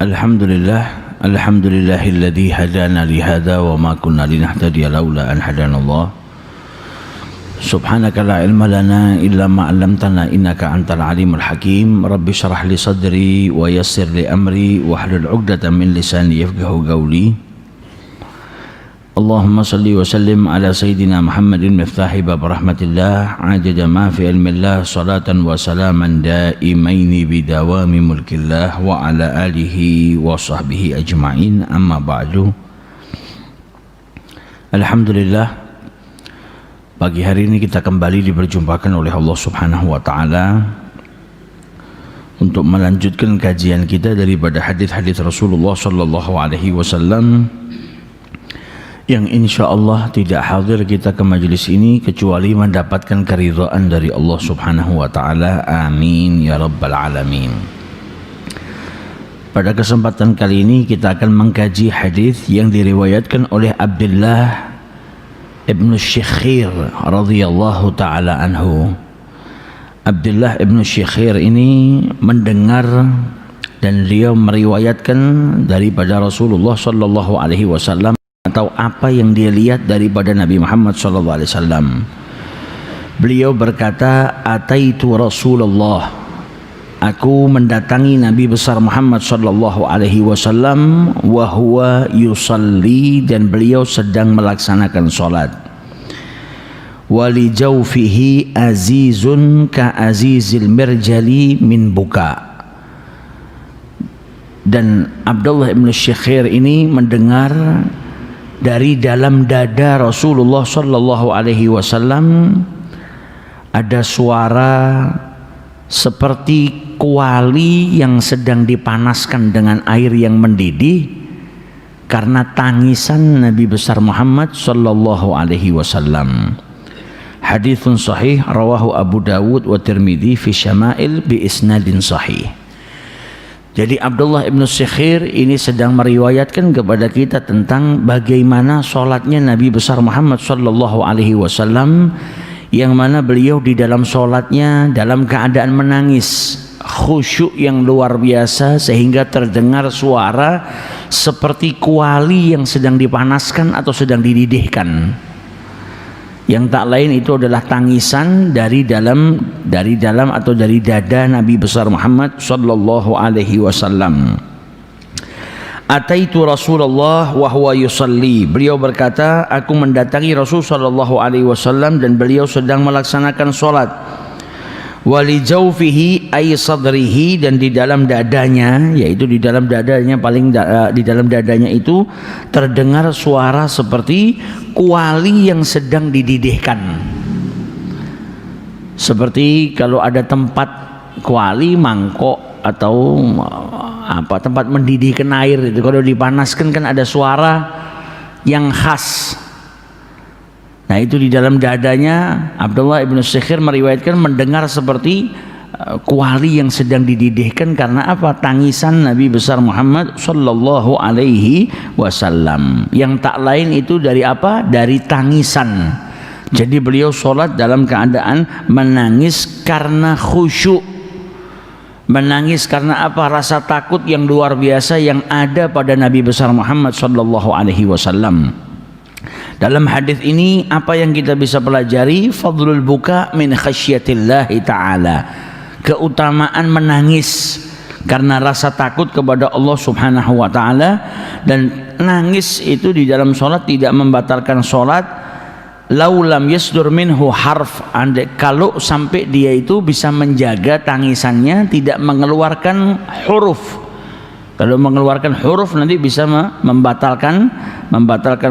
Alhamdulillahilladzi hadana lihada wa ma kunna linahtadiya laula an hadanallah. Subhanaka la ilma lana illa ma 'allamtana innaka antal alimul hakim. Rabbi shrah li sadri wa yassir li amri wahlul 'uqdatam min lisani yafqahu qawli. Allahumma salli wa sallim ala sayyidina Muhammadin miftahi bab rahmatillah ajada ma fi ilmillah salatan wa salaman daimaini bidawami mulkillah wa ala alihi wa sahbihi ajma'in, amma ba'du. Alhamdulillah, pagi hari ini kita kembali diperjumpakan oleh Allah Subhanahu wa taala untuk melanjutkan kajian kita daripada hadis-hadis Rasulullah sallallahu alaihi wasallam yang insya Allah tidak hadir kita ke majelis ini kecuali mendapatkan keridhaan dari Allah Subhanahu wa taala. Amin ya rabbal alamin. Pada kesempatan kali ini kita akan mengkaji hadis yang diriwayatkan oleh Abdullah ibn Syikhir radhiyallahu taala anhu. Abdullah ibn Syikhir ini mendengar dan beliau meriwayatkan daripada Rasulullah sallallahu alaihi wasallam atau apa yang dia lihat daripada Nabi Muhammad sallallahu alaihi wasallam. Beliau berkata, ataitu Rasulullah, aku mendatangi Nabi besar Muhammad sallallahu alaihi wasallam wa huwa yusalli, dan beliau sedang melaksanakan salat. Wali jawfihi azizun ka azizil mirjali min buka. Dan Abdullah ibn Syikhir ini mendengar dari dalam dada Rasulullah sallallahu alaihi wasallam ada suara seperti kuali yang sedang dipanaskan dengan air yang mendidih karena tangisan Nabi besar Muhammad sallallahu alaihi wasallam. Haditsun sahih rawahu Abu Dawud wa Tirmidzi fi Syama'il bi isnadin sahih. Jadi Abdullah ibn Syikhir ini sedang meriwayatkan kepada kita tentang bagaimana sholatnya Nabi besar Muhammad sallallahu alaihi wasallam, yang mana beliau di dalam sholatnya dalam keadaan menangis, khusyuk yang luar biasa sehingga terdengar suara seperti kuali yang sedang dipanaskan atau sedang dididihkan. Yang tak lain itu adalah tangisan dari dalam atau dari dada Nabi besar Muhammad sallallahu alaihi wasallam. Ataitu Rasulullah wa huwa yusalli. Beliau berkata, aku mendatangi Rasul sallallahu alaihi wasallam dan beliau sedang melaksanakan salat. Wali jawfihi ay sadrihi, dan di dalam dadanya, yaitu di dalam dadanya di dalam dadanya itu terdengar suara seperti kuali yang sedang dididihkan. Seperti kalau ada tempat kuali, mangkok atau tempat mendidihkan air itu, kalau dipanaskan kan ada suara yang khas. Nah, itu di dalam dadanya Abdullah ibn Syikhir meriwayatkan mendengar seperti kuali yang sedang dididihkan karena apa? Tangisan Nabi besar Muhammad sallallahu alaihi wasallam, yang tak lain itu dari apa? Dari tangisan. Jadi beliau sholat dalam keadaan menangis karena khusyuk. Menangis karena apa? Rasa takut yang luar biasa yang ada pada Nabi besar Muhammad sallallahu alaihi wasallam. Dalam hadis ini apa yang kita bisa pelajari? Fadlul buka min khasyatillahi ta'ala, keutamaan menangis karena rasa takut kepada Allah Subhanahu wa ta'ala. Dan nangis itu di dalam sholat tidak membatalkan sholat. Laulam yasdur minhu harf, kalau sampai dia itu bisa menjaga tangisannya tidak mengeluarkan huruf. Kalau mengeluarkan huruf nanti bisa membatalkan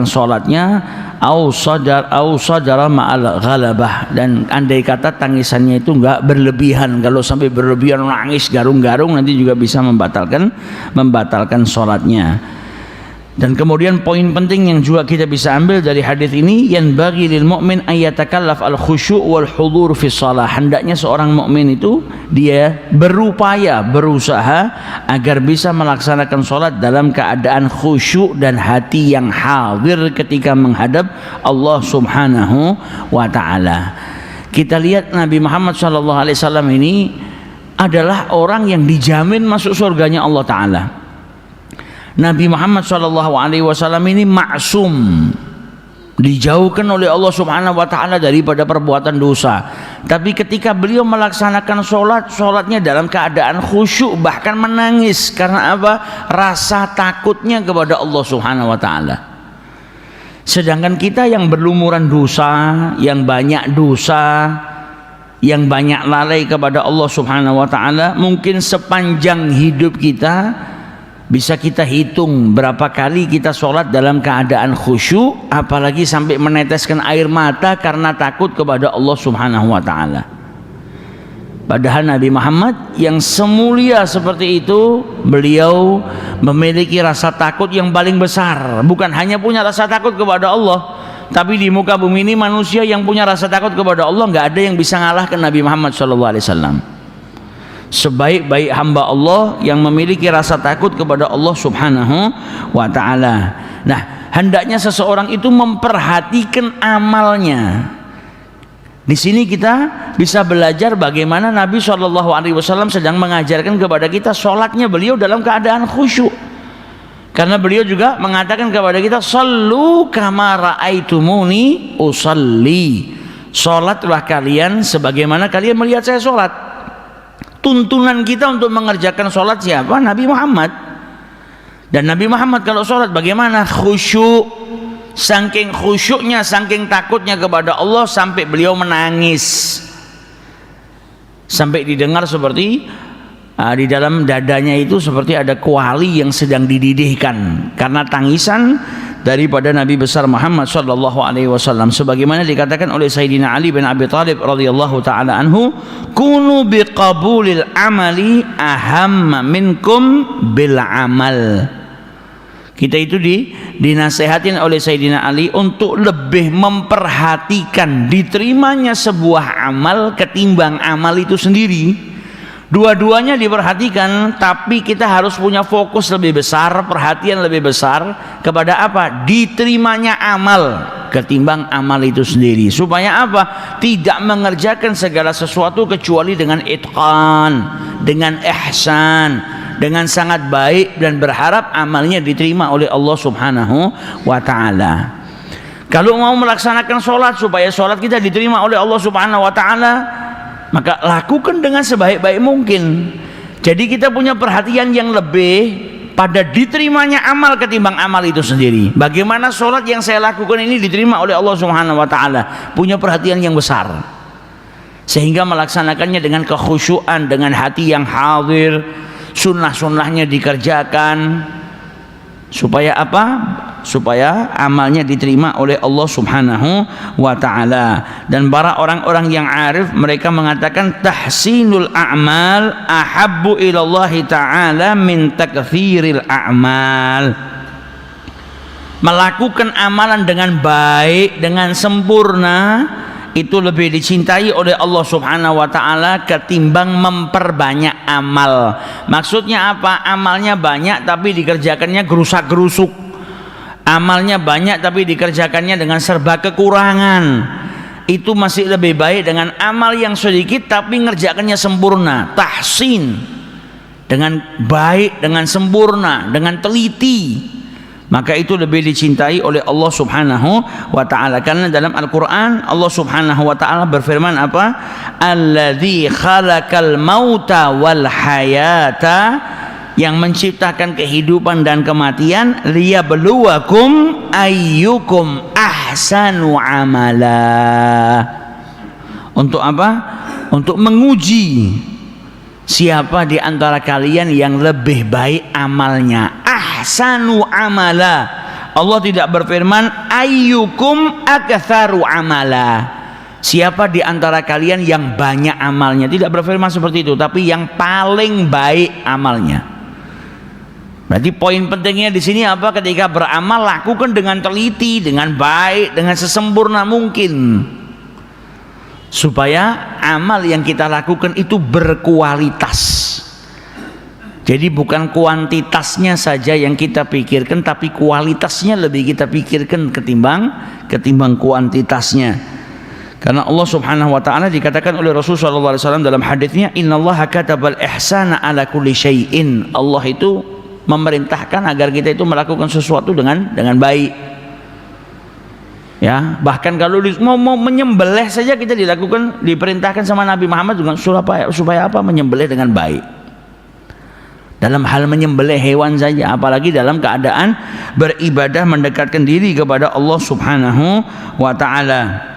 sholatnya. Au sadara ma'al ghalabah, dan andai kata tangisannya itu enggak berlebihan. Kalau sampai berlebihan nangis garung-garung nanti juga bisa membatalkan sholatnya. Dan kemudian poin penting yang juga kita bisa ambil dari hadis ini, yang bagi lil mukmin ayatakallaf al khusyu' wal hudur fi shalah. Hendaknya seorang mukmin itu dia berusaha agar bisa melaksanakan salat dalam keadaan khusyuk dan hati yang hadir ketika menghadap Allah Subhanahu wa taala. Kita lihat Nabi Muhammad sallallahu alaihi wasallam ini adalah orang yang dijamin masuk surganya Allah taala. Nabi Muhammad SAW ini maksum, dijauhkan oleh Allah Subhanahu wa taala daripada perbuatan dosa. Tapi ketika beliau melaksanakan sholatnya dalam keadaan khusyuk, bahkan menangis. Karena apa? Rasa takutnya kepada Allah Subhanahu wa taala. Sedangkan kita yang berlumuran dosa, yang banyak dosa, yang banyak lalai kepada Allah Subhanahu wa taala, mungkin sepanjang hidup kita bisa kita hitung berapa kali kita sholat dalam keadaan khusyuk, apalagi sampai meneteskan air mata karena takut kepada Allah Subhanahu wa ta'ala. Padahal Nabi Muhammad yang semulia seperti itu, beliau memiliki rasa takut yang paling besar. Bukan hanya punya rasa takut kepada Allah, tapi di muka bumi ini manusia yang punya rasa takut kepada Allah nggak ada yang bisa ngalahkan Nabi Muhammad SAW. Sebaik-baik hamba Allah yang memiliki rasa takut kepada Allah Subhanahu wa ta'ala. Nah, hendaknya seseorang itu memperhatikan amalnya. Di sini kita bisa belajar bagaimana Nabi SAW sedang mengajarkan kepada kita sholatnya beliau dalam keadaan khusyuk. Karena beliau juga mengatakan kepada kita, "Shallu kama ra'aitumuni usalli." Sholatlah kalian sebagaimana kalian melihat saya sholat. Tuntunan kita untuk mengerjakan sholat siapa? Nabi Muhammad. Dan Nabi Muhammad kalau sholat bagaimana? Khusyuk. Saking khusyuknya, saking takutnya kepada Allah sampai beliau menangis, sampai didengar seperti di dalam dadanya itu seperti ada kuali yang sedang dididihkan karena tangisan daripada Nabi besar Muhammad sallallahu alaihi wasallam. Sebagaimana dikatakan oleh Sayyidina Ali bin Abi Thalib radhiyallahu taala anhu, kunu biqabulil amali ahamma minkum bil amal. Kita itu dinasehatin oleh Sayyidina Ali untuk lebih memperhatikan diterimanya sebuah amal ketimbang amal itu sendiri. Dua-duanya diperhatikan, tapi kita harus punya fokus lebih besar, perhatian lebih besar kepada apa? Diterimanya amal ketimbang amal itu sendiri. Supaya apa? Tidak mengerjakan segala sesuatu kecuali dengan itqan, dengan ihsan, dengan sangat baik, dan berharap amalnya diterima oleh Allah Subhanahu wa ta'ala. Kalau mau melaksanakan sholat supaya sholat kita diterima oleh Allah Subhanahu wa ta'ala, maka lakukan dengan sebaik-baik mungkin. Jadi kita punya perhatian yang lebih pada diterimanya amal ketimbang amal itu sendiri. Bagaimana sholat yang saya lakukan ini diterima oleh Allah Subhanahu wa ta'ala, punya perhatian yang besar, sehingga melaksanakannya dengan kekhusyuan, dengan hati yang hadir, sunnah-sunnahnya dikerjakan. Supaya apa? Supaya amalnya diterima oleh Allah Subhanahu wa ta'ala. Dan para orang-orang yang arif, mereka mengatakan tahsinul a'mal ahabbu ilallahi ta'ala min takthiril a'mal. Melakukan amalan dengan baik, dengan sempurna, itu lebih dicintai oleh Allah Subhanahu wa ta'ala ketimbang memperbanyak amal. Maksudnya apa? Amalnya banyak tapi dikerjakannya gerusak-gerusuk. Amalnya banyak tapi dikerjakannya dengan serba kekurangan. Itu masih lebih baik dengan amal yang sedikit tapi ngerjakannya sempurna. Tahsin, dengan baik, dengan sempurna, dengan teliti. Maka itu lebih dicintai oleh Allah Subhanahu wa ta'ala. Karena dalam Al-Quran Allah Subhanahu wa ta'ala berfirman apa? Alladzi khalaqal mauta wal hayata, yang menciptakan kehidupan dan kematian, liyabluwakum ayyukum ahsanu amala. Untuk apa? Untuk menguji siapa di antara kalian yang lebih baik amalnya. Ahsanu amala. Allah tidak berfirman ayyukum aktsaru amala, siapa di antara kalian yang banyak amalnya. Tidak berfirman seperti itu, tapi yang paling baik amalnya. Berarti poin pentingnya di sini apa? Ketika beramal, lakukan dengan teliti, dengan baik, dengan sesempurna mungkin, supaya amal yang kita lakukan itu berkualitas. Jadi bukan kuantitasnya saja yang kita pikirkan, tapi kualitasnya lebih kita pikirkan ketimbang kuantitasnya. Karena Allah Subhanahu wa ta'ala dikatakan oleh Rasulullah SAW dalam hadisnya, innallaha katabal ihsana ala kulli syai'in. Allah itu memerintahkan agar kita itu melakukan sesuatu dengan baik. Ya, bahkan kalau mau menyembelih saja kita diperintahkan sama Nabi Muhammad juga supaya apa? Menyembelih dengan baik. Dalam hal menyembelih hewan saja, apalagi dalam keadaan beribadah mendekatkan diri kepada Allah Subhanahu wa taala.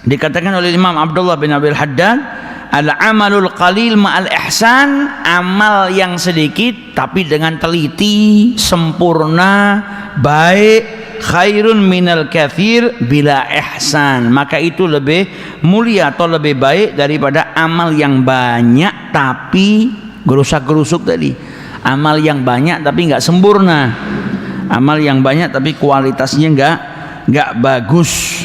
Dikatakan oleh Imam Abdullah bin Abil Haddad, al-amalul qalil ma'al ihsan, amal yang sedikit tapi dengan teliti, sempurna, baik, khairun minal kathir bila ihsan, maka itu lebih mulia atau lebih baik daripada amal yang banyak tapi gerusak-gerusuk tadi. Amal yang banyak tapi nggak sempurna, amal yang banyak tapi kualitasnya nggak bagus.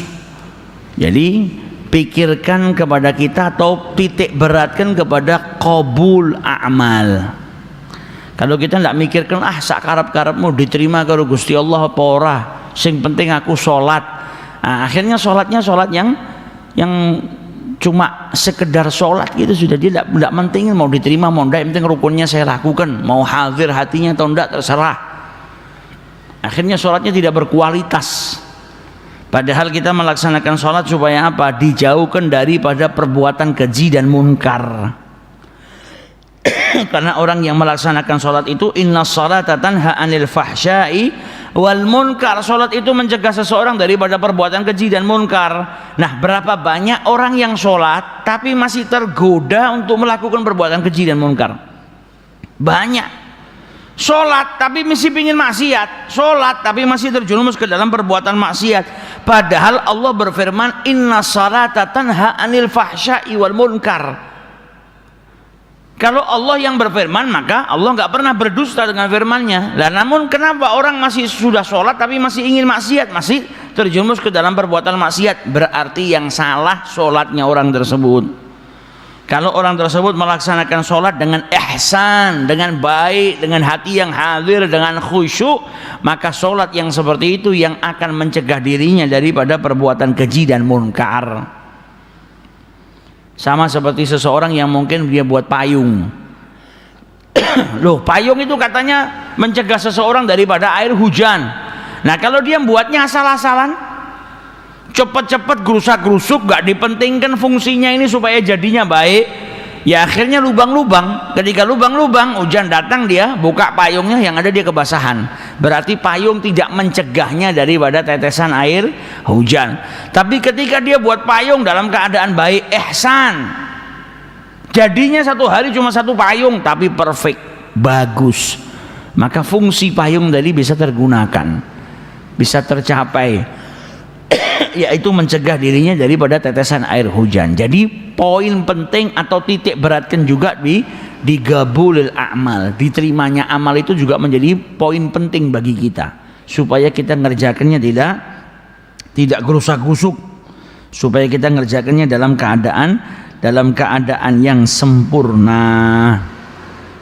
Jadi pikirkan kepada kita atau titik beratkan kepada qabul amal. Kalau kita tidak mikirkan sakarep-karepmu diterima karo Gusti Allah apa ora, sing penting aku sholat. Nah, akhirnya sholatnya sholat yang cuma sekedar sholat gitu sudah, dia tidak pentingin mau diterima mau tidak, yang penting rukunnya saya lakukan, mau hadir hatinya atau tidak terserah. Akhirnya sholatnya tidak berkualitas. Padahal kita melaksanakan sholat supaya apa? Dijauhkan daripada perbuatan keji dan munkar. Karena orang yang melaksanakan sholat itu inna sholata tanha anil fahsyai wal munkar, sholat itu mencegah seseorang daripada perbuatan keji dan munkar. Nah, berapa banyak orang yang sholat tapi masih tergoda untuk melakukan perbuatan keji dan munkar? Banyak. Sholat tapi masih pingin maksiat, sholat tapi masih terjerumus ke dalam perbuatan maksiat. Padahal Allah berfirman inna sholata tanha anil fahsyai wal munkar. Kalau Allah yang berfirman, maka Allah nggak pernah berdusta dengan firman-Nya. Lah, namun kenapa orang masih sudah sholat tapi masih ingin maksiat, masih terjerumus ke dalam perbuatan maksiat? Berarti yang salah sholatnya orang tersebut. Kalau orang tersebut melaksanakan sholat dengan ihsan, dengan baik, dengan hati yang hadir, dengan khusyuk, maka sholat yang seperti itu yang akan mencegah dirinya daripada perbuatan keji dan munkar. Sama seperti seseorang yang mungkin dia buat payung. Loh, payung itu katanya mencegah seseorang daripada air hujan. Nah, kalau dia buatnya asal-asalan, cepat-cepat gerusak-gerusuk, gak dipentingkan fungsinya ini supaya jadinya baik, ya akhirnya lubang-lubang. Ketika lubang-lubang, hujan datang, dia buka payungnya, yang ada dia kebasahan. Berarti payung tidak mencegahnya daripada tetesan air hujan. Tapi ketika dia buat payung dalam keadaan baik, ihsan, jadinya satu hari cuma satu payung tapi perfect, bagus, maka fungsi payung tadi bisa tergunakan, bisa tercapai, yaitu mencegah dirinya daripada tetesan air hujan. Jadi poin penting atau titik beratkan juga di gabulil amal, diterimanya amal itu juga menjadi poin penting bagi kita, supaya kita ngerjakannya tidak gerusak-gerusuk, supaya kita ngerjakannya dalam keadaan yang sempurna.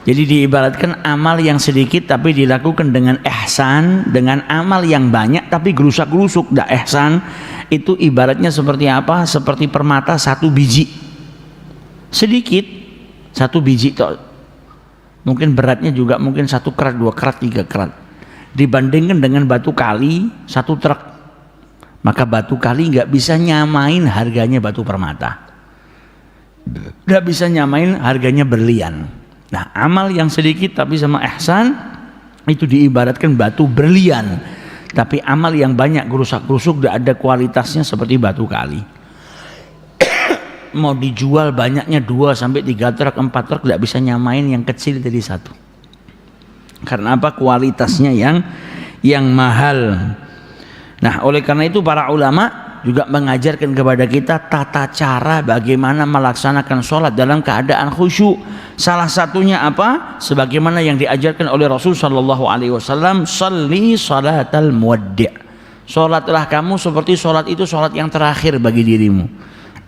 Jadi diibaratkan amal yang sedikit tapi dilakukan dengan ihsan, dengan amal yang banyak tapi gerusak-gerusuk. Ihsan itu ibaratnya seperti apa? Seperti permata satu biji, sedikit, satu biji toh. Mungkin beratnya juga mungkin 1 kerat, 2 kerat, 3 kerat. Dibandingkan dengan batu kali 1 truk, maka batu kali nggak bisa nyamain harganya batu permata, nggak bisa nyamain harganya berlian. Nah, amal yang sedikit tapi sama ihsan itu diibaratkan batu berlian, tapi amal yang banyak gerusak-gerusuk tidak ada kualitasnya seperti batu kali. Mau dijual banyaknya 2 sampai 3 truk, 4 truk tidak bisa nyamain yang kecil dari satu. Karena apa? Kualitasnya yang mahal. Nah, oleh karena itu para ulama juga mengajarkan kepada kita tata cara bagaimana melaksanakan sholat dalam keadaan khusyuk. Salah satunya apa? Sebagaimana yang diajarkan oleh Rasul sallallahu alaihi wasallam, "Shalli salatal muwaddi'." Sholatlah kamu seperti sholat itu sholat yang terakhir bagi dirimu.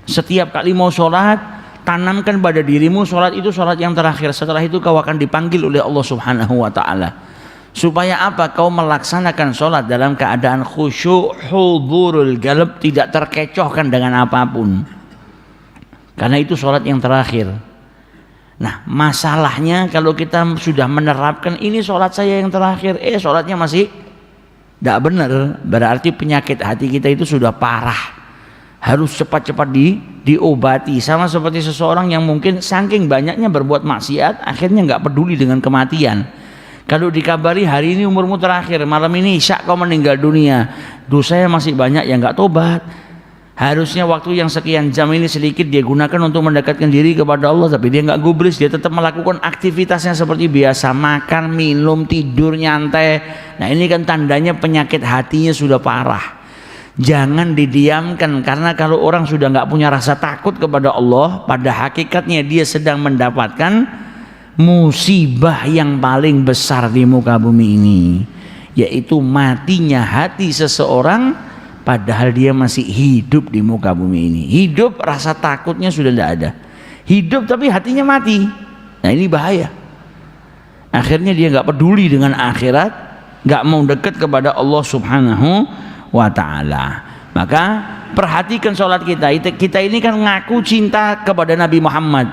Setiap kali mau sholat, tanamkan pada dirimu sholat itu sholat yang terakhir. Setelah itu kau akan dipanggil oleh Allah Subhanahu wa taala. Supaya apa? Kau melaksanakan sholat dalam keadaan khusyuk, hudhurul qalb, tidak terkecohkan dengan apapun. Karena itu sholat yang terakhir. Nah, masalahnya kalau kita sudah menerapkan ini sholat saya yang terakhir, sholatnya masih tidak benar, berarti penyakit hati kita itu sudah parah, harus cepat-cepat diobati. Sama seperti seseorang yang mungkin saking banyaknya berbuat maksiat, akhirnya nggak peduli dengan kematian. Kalau dikabari hari ini umurmu terakhir, malam ini isya kau meninggal dunia, dosanya masih banyak yang nggak tobat. Harusnya waktu yang sekian jam ini sedikit dia gunakan untuk mendekatkan diri kepada Allah, tapi dia nggak gubris, dia tetap melakukan aktivitasnya seperti biasa, makan, minum, tidur, nyantai. Nah, ini kan tandanya penyakit hatinya sudah parah. Jangan didiamkan, karena kalau orang sudah nggak punya rasa takut kepada Allah, pada hakikatnya dia sedang mendapatkan musibah yang paling besar di muka bumi ini, yaitu matinya hati seseorang padahal dia masih hidup di muka bumi ini. Hidup, rasa takutnya sudah tidak ada. Hidup tapi hatinya mati. Nah, ini bahaya. Akhirnya dia nggak peduli dengan akhirat, nggak mau dekat kepada Allah Subhanahu wa Ta'ala. Maka perhatikan sholat kita. Kita ini kan ngaku cinta kepada Nabi Muhammad.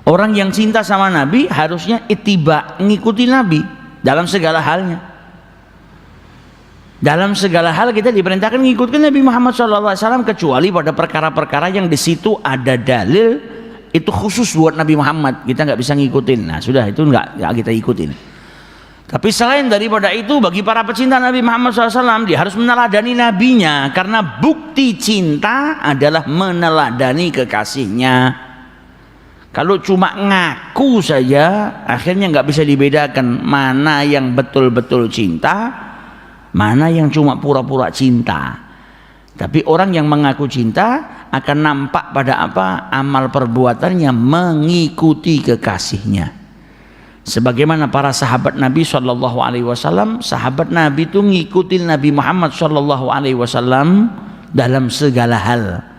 Orang yang cinta sama Nabi harusnya ittiba, ngikuti Nabi dalam segala halnya. Dalam segala hal kita diperintahkan mengikuti Nabi Muhammad SAW, kecuali pada perkara-perkara yang di situ ada dalil itu khusus buat Nabi Muhammad, kita nggak bisa ngikutin. Nah, sudah itu nggak kita ikutin. Tapi selain daripada itu, bagi para pecinta Nabi Muhammad SAW, dia harus meneladani nabinya, karena bukti cinta adalah meneladani kekasihnya. Kalau cuma ngaku saja, akhirnya nggak bisa dibedakan mana yang betul-betul cinta, mana yang cuma pura-pura cinta. Tapi orang yang mengaku cinta akan nampak pada apa? Amal perbuatannya mengikuti kekasihnya. Sebagaimana para sahabat Nabi SAW, sahabat Nabi itu ngikutin Nabi Muhammad SAW dalam segala hal.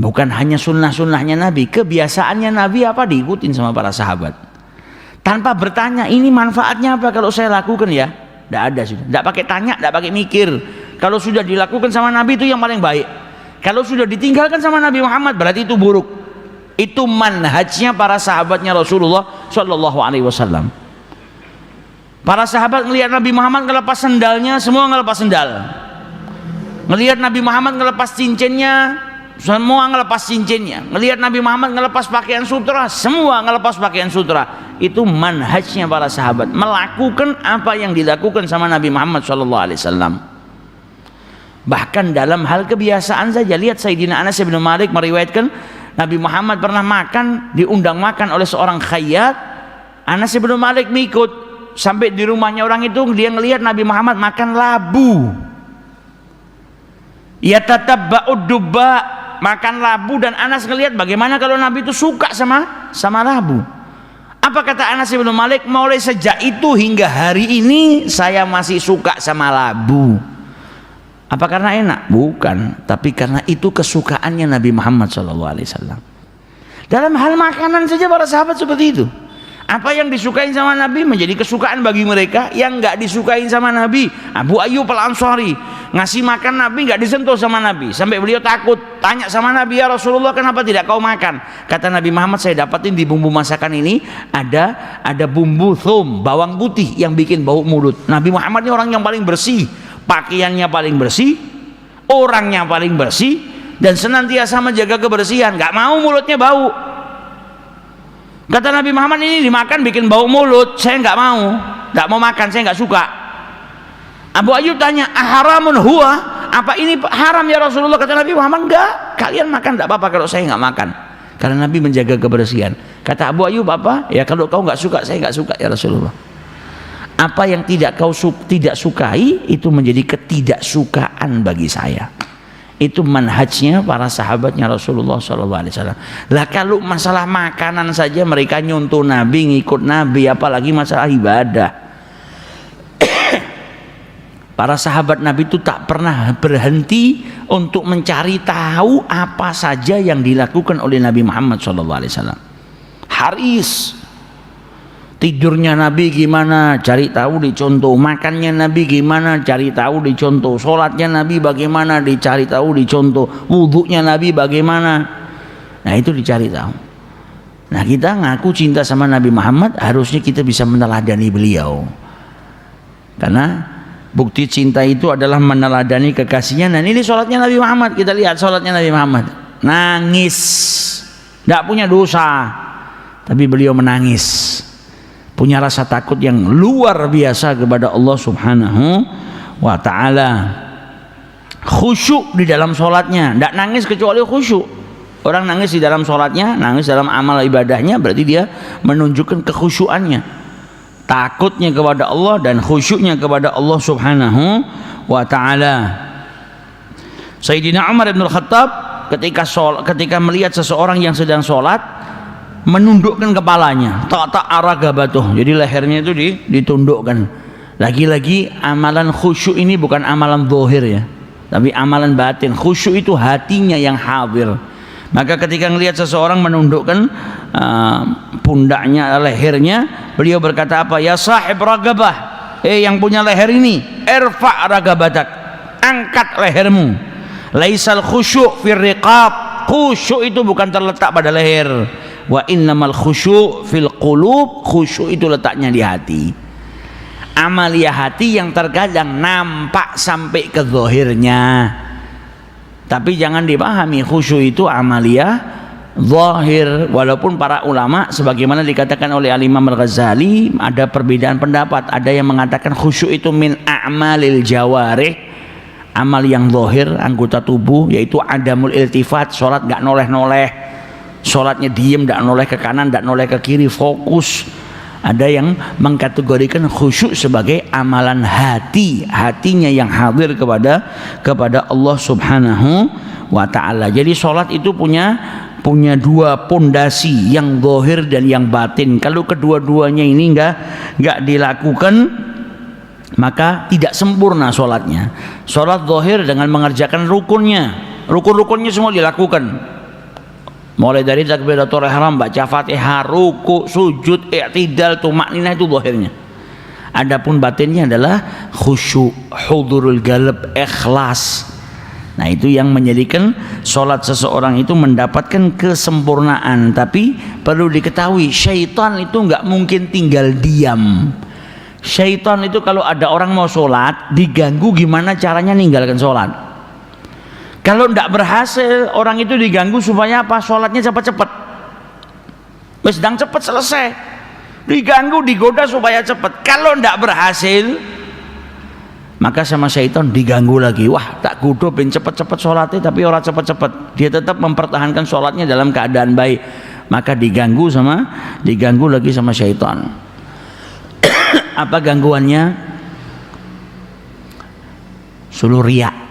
Bukan hanya sunnah-sunnahnya Nabi, kebiasaannya Nabi apa diikutin sama para sahabat. Tanpa bertanya, ini manfaatnya apa kalau saya lakukan ya? Tidak ada sudah, tidak pakai tanya, tidak pakai mikir. Kalau sudah dilakukan sama Nabi itu yang paling baik. Kalau sudah ditinggalkan sama Nabi Muhammad berarti itu buruk. Itu manhajnya para sahabatnya Rasulullah SAW. Para sahabat melihat Nabi Muhammad ngelepas sendalnya, semua ngelepas sendal. Melihat Nabi Muhammad ngelepas cincinnya, semua ngelepas cincinnya. Melihat Nabi Muhammad ngelepas pakaian sutra, semua ngelepas pakaian sutra. Itu manhajnya para sahabat, melakukan apa yang dilakukan sama Nabi Muhammad SAW. Bahkan dalam hal kebiasaan saja, lihat Sayyidina Anas bin Malik meriwayatkan Nabi Muhammad pernah makan, diundang makan oleh seorang khayyat. Anas bin Malik mengikut sampai di rumahnya orang itu, dia ngelihat Nabi Muhammad makan labu. Ya tatabba'ud dubba, makan labu, dan Anas ngelihat bagaimana kalau Nabi itu suka sama labu. Apa kata Anas bin Malik? Mulai sejak itu hingga hari ini saya masih suka sama labu. Apa karena enak? Bukan, tapi karena itu kesukaannya Nabi Muhammad SAW. Dalam hal makanan saja para sahabat seperti itu. Apa yang disukain sama Nabi menjadi kesukaan bagi mereka. Yang nggak disukain sama Nabi, Abu Ayyub Al-Ansari ngasih makan Nabi nggak disentuh sama Nabi, sampai beliau takut, tanya sama Nabi, ya Rasulullah kenapa tidak kau makan? Kata Nabi Muhammad, saya dapatin di bumbu masakan ini ada bumbu thum, bawang putih yang bikin bau mulut. Nabi Muhammad ini orang yang paling bersih, pakaiannya paling bersih, orangnya paling bersih, dan senantiasa menjaga kebersihan, nggak mau mulutnya bau. Kata Nabi Muhammad, ini dimakan bikin bau mulut, saya nggak mau makan, saya nggak suka. Abu Ayyub tanya, aharamun huwa, apa ini haram ya Rasulullah? Kata Nabi Muhammad, enggak, kalian makan tidak apa-apa kalau saya nggak makan, karena Nabi menjaga kebersihan. Kata Abu Ayyub, apa? Ya kalau kau nggak suka, saya nggak suka ya Rasulullah. Apa yang kau tidak sukai itu menjadi ketidaksukaan bagi saya. Itu manhajnya para sahabatnya Rasulullah SAW. Lah kalau masalah makanan saja mereka nyuntuh Nabi, ngikut Nabi, apalagi masalah ibadah. Para sahabat Nabi itu tak pernah berhenti untuk mencari tahu apa saja yang dilakukan oleh Nabi Muhammad SAW. Haris, tidurnya Nabi gimana, cari tahu, dicontoh. Makannya Nabi gimana, cari tahu, dicontoh. Sholatnya Nabi bagaimana, dicari tahu, dicontoh. Wudhunya Nabi bagaimana, nah itu dicari tahu. Nah, kita ngaku cinta sama Nabi Muhammad, harusnya kita bisa meneladani beliau. Karena bukti cinta itu adalah meneladani kekasihnya. Dan ini sholatnya Nabi Muhammad. Kita lihat sholatnya Nabi Muhammad. Nangis, tidak punya dosa, tapi beliau menangis. Punya rasa takut yang luar biasa kepada Allah Subhanahu wa ta'ala. Khusyuk di dalam sholatnya, tidak nangis kecuali khusyuk. Orang nangis di dalam sholatnya, nangis dalam amal ibadahnya, berarti dia menunjukkan kekhusyuannya, takutnya kepada Allah dan khusyuknya kepada Allah Subhanahu wa ta'ala. Sayyidina Umar bin Khattab ketika melihat seseorang yang sedang sholat, menundukkan kepalanya, tak aragabatuh, jadi lehernya itu ditundukkan. Lagi-lagi amalan khusyuk ini bukan amalan zahir ya, tapi amalan batin. Khusyuk itu hatinya yang hadir. Maka ketika melihat seseorang menundukkan pundaknya, lehernya, beliau berkata apa? Ya sahib ragabah, yang punya leher ini, irfa' ragabatak, angkat lehermu. Laisal khusyuk fir riqab, khusyuk itu bukan terletak pada leher. Wa innamal khusyuk fil qulub, khusyuk itu letaknya di hati. Amalia hati yang terkadang nampak sampai ke zahirnya. Tapi jangan dipahami khusyuk itu amalia zahir. Walaupun para ulama sebagaimana dikatakan oleh Al-Imam Al-Ghazali, ada perbedaan pendapat. Ada yang mengatakan khusyuk itu min a'malil jawarih, amal yang zahir, anggota tubuh, yaitu adamul iltifat, sholat gak noleh-noleh, sholatnya diem, gak noleh ke kanan, gak noleh ke kiri, fokus. Ada yang mengkategorikan khusyuk sebagai amalan hati, hatinya yang hadir kepada Allah Subhanahu wa ta'ala. Jadi sholat itu punya dua pondasi, yang zahir dan yang batin. Kalau kedua-duanya ini enggak dilakukan, maka tidak sempurna sholatnya. Sholat zahir dengan mengerjakan rukunnya, rukun-rukunnya semua dilakukan, mulai dari takbiratul ihram, baca Fatihah, ruku, sujud, i'tidal, tumakninah, itu zahirnya. Adapun batinnya adalah khusyuk, hudurul qalb, ikhlas. Nah, itu yang menjadikan sholat seseorang itu mendapatkan kesempurnaan. Tapi perlu diketahui, syaitan itu nggak mungkin tinggal diam. Syaitan itu kalau ada orang mau sholat, diganggu, gimana caranya ninggalkan sholat? Kalau tidak berhasil, orang itu diganggu supaya apa? Sholatnya cepat-cepat, sedang cepat selesai. Diganggu, digoda supaya cepat. Kalau tidak berhasil, maka sama syaitan diganggu lagi. Wah, tak kudu ben cepat-cepat sholatnya, tapi orang cepat-cepat. Dia tetap mempertahankan sholatnya dalam keadaan baik. Maka diganggu lagi sama syaitan. Apa gangguannya? Suluh riak.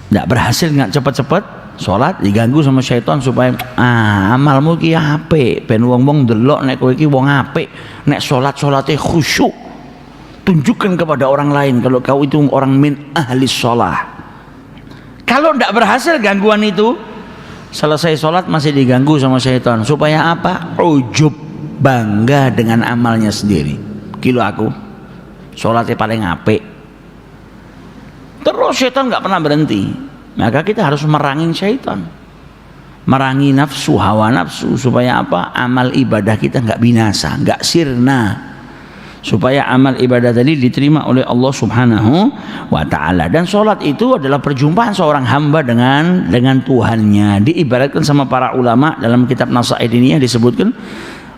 Tidak berhasil, nggak cepat-cepat sholat, diganggu sama syaitan supaya amalmu ki apik, ben wong-wong delok nek kowe iki wong apik, nek sholatnya khusyuk, tunjukkan kepada orang lain kalau kau itu orang min ahli sholat. Kalau tidak berhasil gangguan itu, selesai sholat masih diganggu sama syaitan supaya apa? Ujub, bangga dengan amalnya sendiri. Kilo aku sholatnya paling apik. Terus syaitan nggak pernah berhenti. Maka kita harus merangin syaitan, merangi nafsu, hawa nafsu, supaya apa? Amal ibadah kita nggak binasa, nggak sirna, supaya amal ibadah tadi diterima oleh Allah Subhanahu wa ta'ala. Dan sholat itu adalah perjumpaan seorang hamba dengan Tuhannya. Diibaratkan sama para ulama dalam kitab Nasaih Diniyah, disebutkan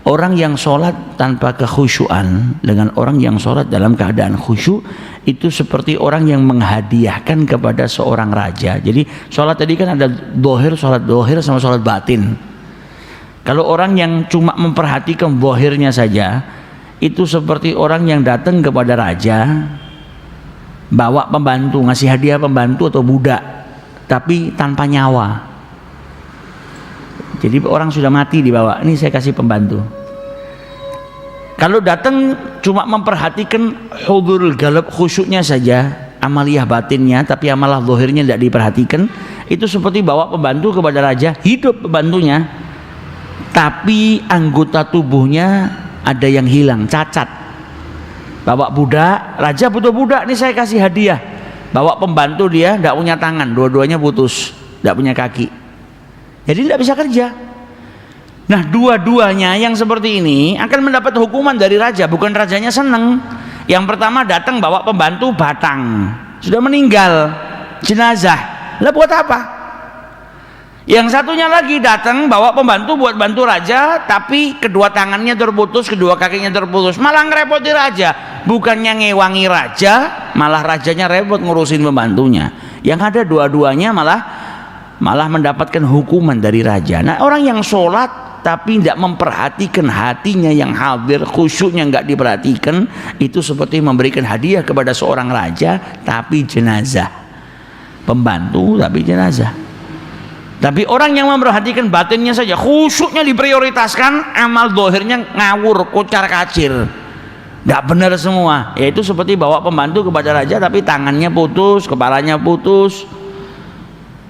orang yang sholat tanpa kekhusyuan dengan orang yang sholat dalam keadaan khusyuk itu seperti orang yang menghadiahkan kepada seorang raja. Jadi sholat tadi kan ada sholat dohir sama sholat batin. Kalau orang yang cuma memperhatikan dohirnya saja, itu seperti orang yang datang kepada raja, bawa pembantu, ngasih hadiah pembantu atau budak, tapi tanpa nyawa. Jadi orang sudah mati dibawa, ini saya kasih pembantu. Kalau datang cuma memperhatikan hudurul qalb, khusyuknya saja, amaliyah batinnya, tapi amalah zahirnya tidak diperhatikan, itu seperti bawa pembantu kepada raja, hidup pembantunya, tapi anggota tubuhnya ada yang hilang, cacat. Bawa budak, raja butuh budak, ini saya kasih hadiah. Bawa pembantu, dia tidak punya tangan, dua-duanya putus, tidak punya kaki, jadi tidak bisa kerja. Nah, dua-duanya yang seperti ini akan mendapat hukuman dari raja, bukan rajanya seneng. Yang pertama datang bawa pembantu batang, sudah meninggal, jenazah. Lah buat apa? Yang satunya lagi datang bawa pembantu buat bantu raja, tapi kedua tangannya terputus, kedua kakinya terputus, malah ngerepoti raja. Bukannya ngewangi raja, malah rajanya repot ngurusin pembantunya. Yang ada dua-duanya malah mendapatkan hukuman dari raja. Nah, orang yang sholat tapi tidak memperhatikan hatinya yang hadir, khusyuknya nggak diperhatikan, itu seperti memberikan hadiah kepada seorang raja tapi jenazah, pembantu tapi jenazah. Tapi orang yang memperhatikan batinnya saja, khusyuknya diprioritaskan, amal dohirnya ngawur, kocar kacir, nggak benar semua. Yaitu seperti bawa pembantu kepada raja tapi tangannya putus, kepalanya putus.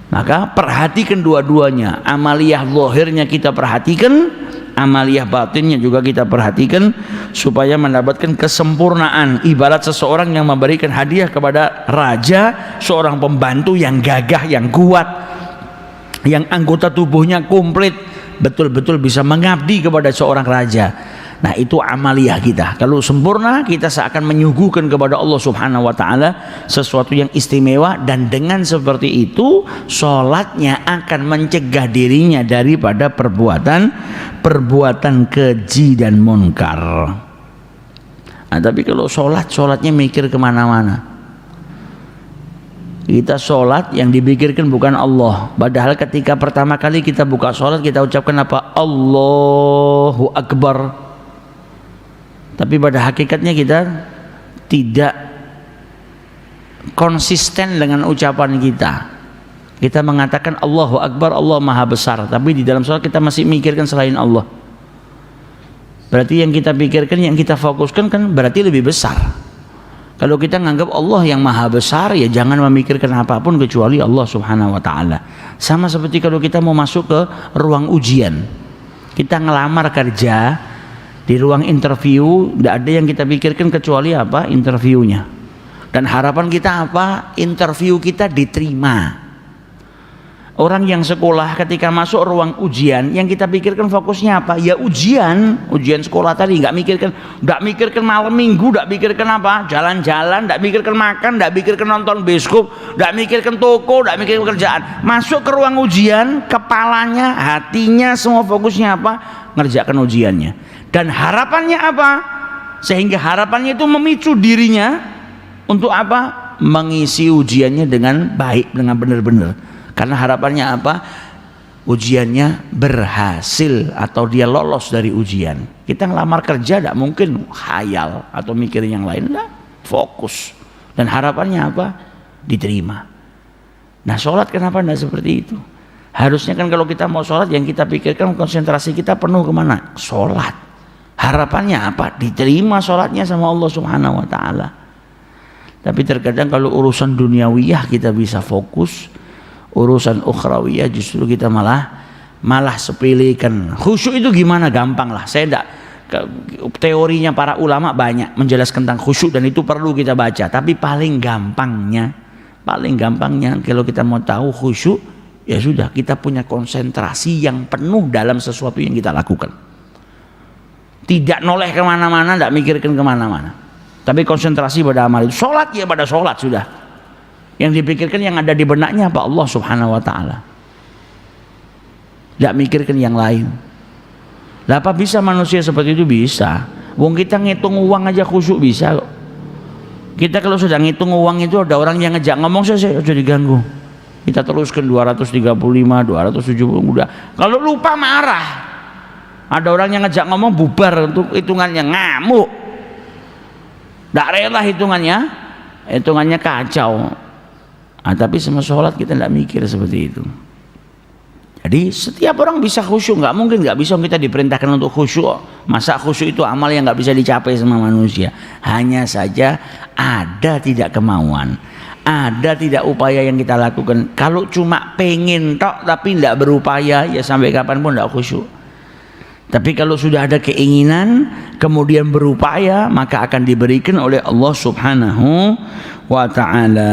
Maka perhatikan dua-duanya, amaliyah zahirnya kita perhatikan, amaliyah batinnya juga kita perhatikan, supaya mendapatkan kesempurnaan. Ibarat seseorang yang memberikan hadiah kepada raja, seorang pembantu yang gagah, yang kuat, yang anggota tubuhnya komplit, betul-betul bisa mengabdi kepada seorang raja. Nah, itu amaliyah kita. Kalau sempurna, kita seakan menyuguhkan kepada Allah Subhanahu wa taala sesuatu yang istimewa, dan dengan seperti itu sholatnya akan mencegah dirinya daripada perbuatan keji dan munkar. Nah, tapi kalau sholatnya mikir kemana-mana. Kita sholat yang dipikirkan bukan Allah. Padahal ketika pertama kali kita buka sholat, kita ucapkan apa? Allahu Akbar. Tapi pada hakikatnya kita tidak konsisten dengan ucapan kita. Kita mengatakan Allahu Akbar, Allah Maha Besar, tapi di dalam sholat kita masih mikirkan selain Allah. Berarti yang kita pikirkan, yang kita fokuskan kan berarti lebih besar. Kalau kita menganggap Allah yang Maha Besar, ya jangan memikirkan apapun kecuali Allah Subhanahu wa taala. Sama seperti kalau kita mau masuk ke ruang ujian. Kita ngelamar kerja, di ruang interview tidak ada yang kita pikirkan kecuali apa? Interviewnya. Dan harapan kita apa? Interview kita diterima. Orang yang sekolah ketika masuk ruang ujian, yang kita pikirkan fokusnya apa? Ya ujian sekolah tadi. Nggak mikirkan malam minggu, nggak mikirkan apa? Jalan-jalan, nggak mikirkan makan, nggak mikirkan nonton bioskop, nggak mikirkan toko, nggak mikirkan kerjaan. Masuk ke ruang ujian, kepalanya, hatinya, semua fokusnya apa? Ngerjakan ujiannya. Dan harapannya apa? Sehingga harapannya itu memicu dirinya untuk apa? Mengisi ujiannya dengan baik, dengan benar-benar. Karena harapannya apa? Ujiannya berhasil atau dia lolos dari ujian. Kita ngelamar kerja tidak mungkin khayal atau mikirin yang lain, enggak, fokus. Dan harapannya apa? Diterima. Nah, sholat kenapa tidak seperti itu? Harusnya kan kalau kita mau sholat, yang kita pikirkan konsentrasi kita penuh kemana? Sholat. Harapannya apa? Diterima sholatnya sama Allah Subhanahu wa ta'ala. Tapi terkadang kalau urusan duniawiyah kita bisa fokus, urusan ukhrawiyah justru kita malah sepelekan. Khusyuk itu gimana? Gampang lah. Saya enggak, teorinya para ulama banyak menjelaskan tentang khusyuk dan itu perlu kita baca. Tapi paling gampangnya kalau kita mau tahu khusyuk, ya sudah, kita punya konsentrasi yang penuh dalam sesuatu yang kita lakukan. Tidak noleh kemana-mana, tidak mikirkan kemana-mana, tapi konsentrasi pada amal itu. Sholat ya pada sholat sudah. Yang dipikirkan yang ada di benaknya apa? Allah Subhanahu wa ta'ala. Tidak mikirkan yang lain. Lah apa bisa manusia seperti itu? Bisa. Wong kita ngitung uang aja khusyuk bisa kok. Kita kalau sudah ngitung uang itu ada orang yang ngejak ngomong, saya sudah diganggu. Kita teruskan 235, 270 udah. Kalau lupa marah. Ada orang yang ngejak ngomong bubar untuk hitungannya, ngamuk. Tidak rela hitungannya kacau. Nah, tapi sama sholat kita tidak mikir seperti itu. Jadi setiap orang bisa khusyuk, nggak bisa kita diperintahkan untuk khusyuk. Masa khusyuk itu amal yang nggak bisa dicapai sama manusia. Hanya saja ada tidak kemauan, ada tidak upaya yang kita lakukan. Kalau cuma pengen tok tapi tidak berupaya, ya sampai kapanpun tidak khusyuk. Tapi kalau sudah ada keinginan kemudian berupaya, maka akan diberikan oleh Allah Subhanahu wa ta'ala.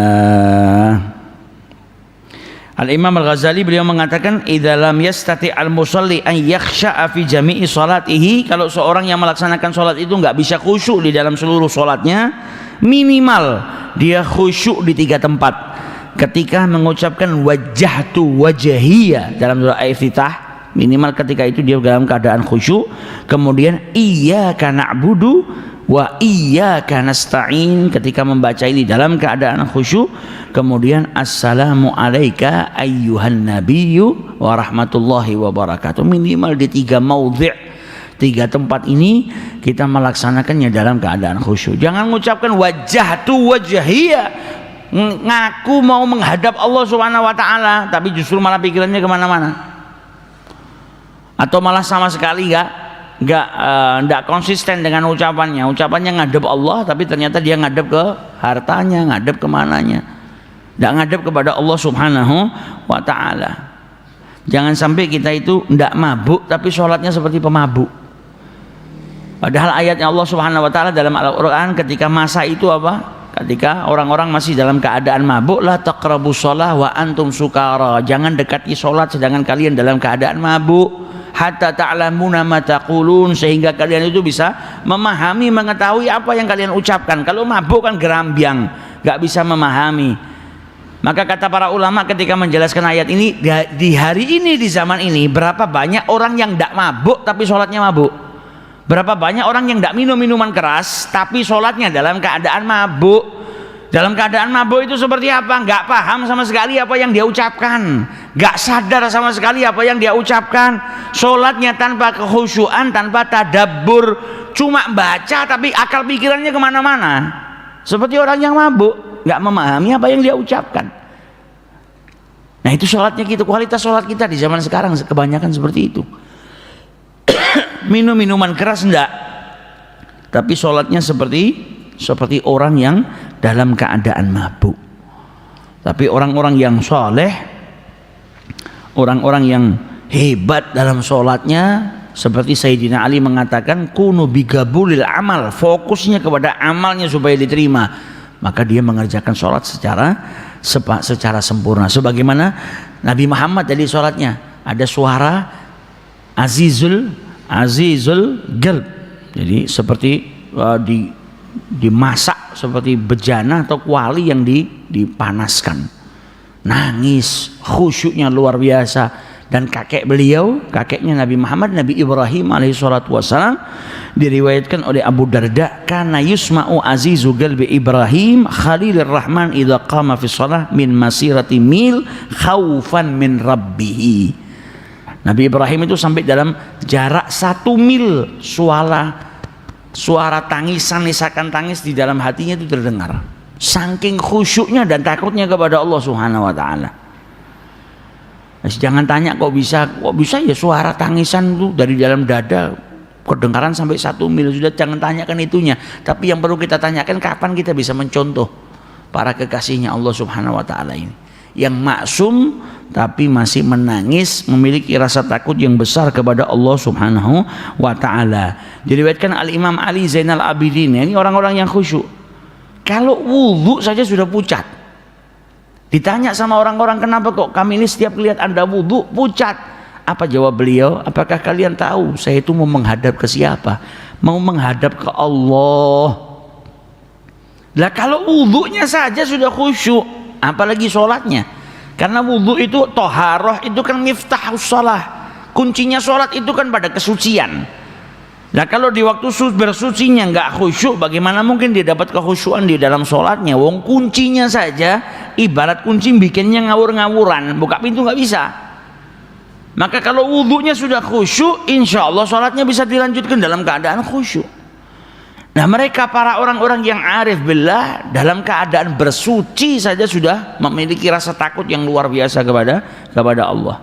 Al-Imam Al-Ghazali beliau mengatakan idza lam yastati al-musalli an yakhsha'a fi jami'i salatihi, kalau seorang yang melaksanakan salat itu enggak bisa khusyuk di dalam seluruh salatnya, minimal dia khusyuk di 3 tempat. Ketika mengucapkan wajjahtu wajhiyya dalam surah Al-Iftitah, minimal ketika itu dia dalam keadaan khusyuk. Kemudian iyyaka na'budu wa iyyaka nasta'in, ketika membaca ini dalam keadaan khusyuk. Kemudian assalamu alayka ayyuhan nabiyyu wa rahmatullahi wa barakatuh. Minimal di 3 maudhi', 3 tempat ini kita melaksanakannya dalam keadaan khusyuk. Jangan mengucapkan wajjahtu wajhiyya, ngaku mau menghadap Allah Subhanahu wa taala, tapi justru malah pikirannya kemana-mana. Atau malah sama sekali enggak konsisten dengan ucapannya ngadep Allah, tapi ternyata dia ngadep ke hartanya, ngadep kemananya, enggak ngadep kepada Allah Subhanahu wa ta'ala. Jangan sampai kita itu enggak mabuk tapi sholatnya seperti pemabuk. Padahal ayatnya Allah Subhanahu wa ta'ala dalam Al-Quran ketika masa itu apa? Ketika orang-orang masih dalam keadaan mabuk, la taqrabus shalah wa antum sukara, jangan dekati sholat sedangkan kalian dalam keadaan mabuk, hatta ta'lamuna ma taqulun, sehingga kalian itu bisa memahami, mengetahui apa yang kalian ucapkan. Kalau mabuk kan gerambiang, enggak bisa memahami. Maka kata para ulama ketika menjelaskan ayat ini, di hari ini, di zaman ini, berapa banyak orang yang tidak mabuk tapi sholatnya mabuk. Berapa banyak orang yang tidak minum minuman keras tapi sholatnya dalam keadaan mabuk. Dalam keadaan mabuk itu seperti apa? Nggak paham sama sekali apa yang dia ucapkan, nggak sadar sama sekali apa yang dia ucapkan. Sholatnya tanpa kekhusyuan, tanpa tadabbur, cuma baca tapi akal pikirannya kemana-mana. Seperti orang yang mabuk, nggak memahami apa yang dia ucapkan. Nah itu sholatnya gitu, kualitas sholat kita di zaman sekarang kebanyakan seperti itu. Minum minuman keras enggak, tapi sholatnya seperti orang yang dalam keadaan mabuk. Tapi orang-orang yang soleh, orang-orang yang hebat dalam sholatnya, seperti Sayyidina Ali mengatakan kunu bigabulil amal, fokusnya kepada amalnya supaya diterima, maka dia mengerjakan sholat secara sempurna. Sebagaimana Nabi Muhammad tadi sholatnya ada suara azizul galb, jadi seperti dimasak seperti bejana atau kuali yang dipanaskan, nangis, khusyuknya luar biasa. Dan kakeknya Nabi Muhammad, Nabi Ibrahim alaihi salatu wassalam, diriwayatkan oleh Abu Darda, kana yusma'u azizu galbi Ibrahim Khalilur Rahman idza qama fi shalah min masirati mil khaufan min rabbih. Nabi Ibrahim itu sampai dalam jarak 1 mil suara tangisan, isakan tangis di dalam hatinya itu terdengar, saking khusyuknya dan takutnya kepada Allah Subhanahu wa taala. Jangan tanya kok bisa ya suara tangisan itu dari dalam dada kedengaran sampai 1 mil. Sudah, jangan tanyakan itunya, tapi yang perlu kita tanyakan kapan kita bisa mencontoh para kekasihnya Allah Subhanahu wa taala ini yang maksum tapi masih menangis, memiliki rasa takut yang besar kepada Allah Subhanahu wa taala. Diriwayatkan Al-Imam Ali Zainal Abidin, ini orang-orang yang khusyuk, kalau wudu saja sudah pucat. Ditanya sama orang-orang, kenapa kok kami ini setiap lihat Anda wudu pucat? Apa jawab beliau? Apakah kalian tahu saya itu mau menghadap ke siapa? Mau menghadap ke Allah. Lah kalau wudunya saja sudah khusyuk, apalagi sholatnya? Karena wudu itu toharoh, itu kan miftahus sholah, kuncinya sholat itu kan pada kesucian. Nah kalau di waktu bersucinya nggak khusyuk, bagaimana mungkin dia dapat kekhusyuan di dalam sholatnya? Wong kuncinya saja ibarat kunci bikinnya ngawur-ngawuran, buka pintu nggak bisa. Maka kalau wudhunya sudah khusyuk, insya Allah sholatnya bisa dilanjutkan dalam keadaan khusyuk. Nah mereka para orang-orang yang arif billah dalam keadaan bersuci saja sudah memiliki rasa takut yang luar biasa kepada Allah.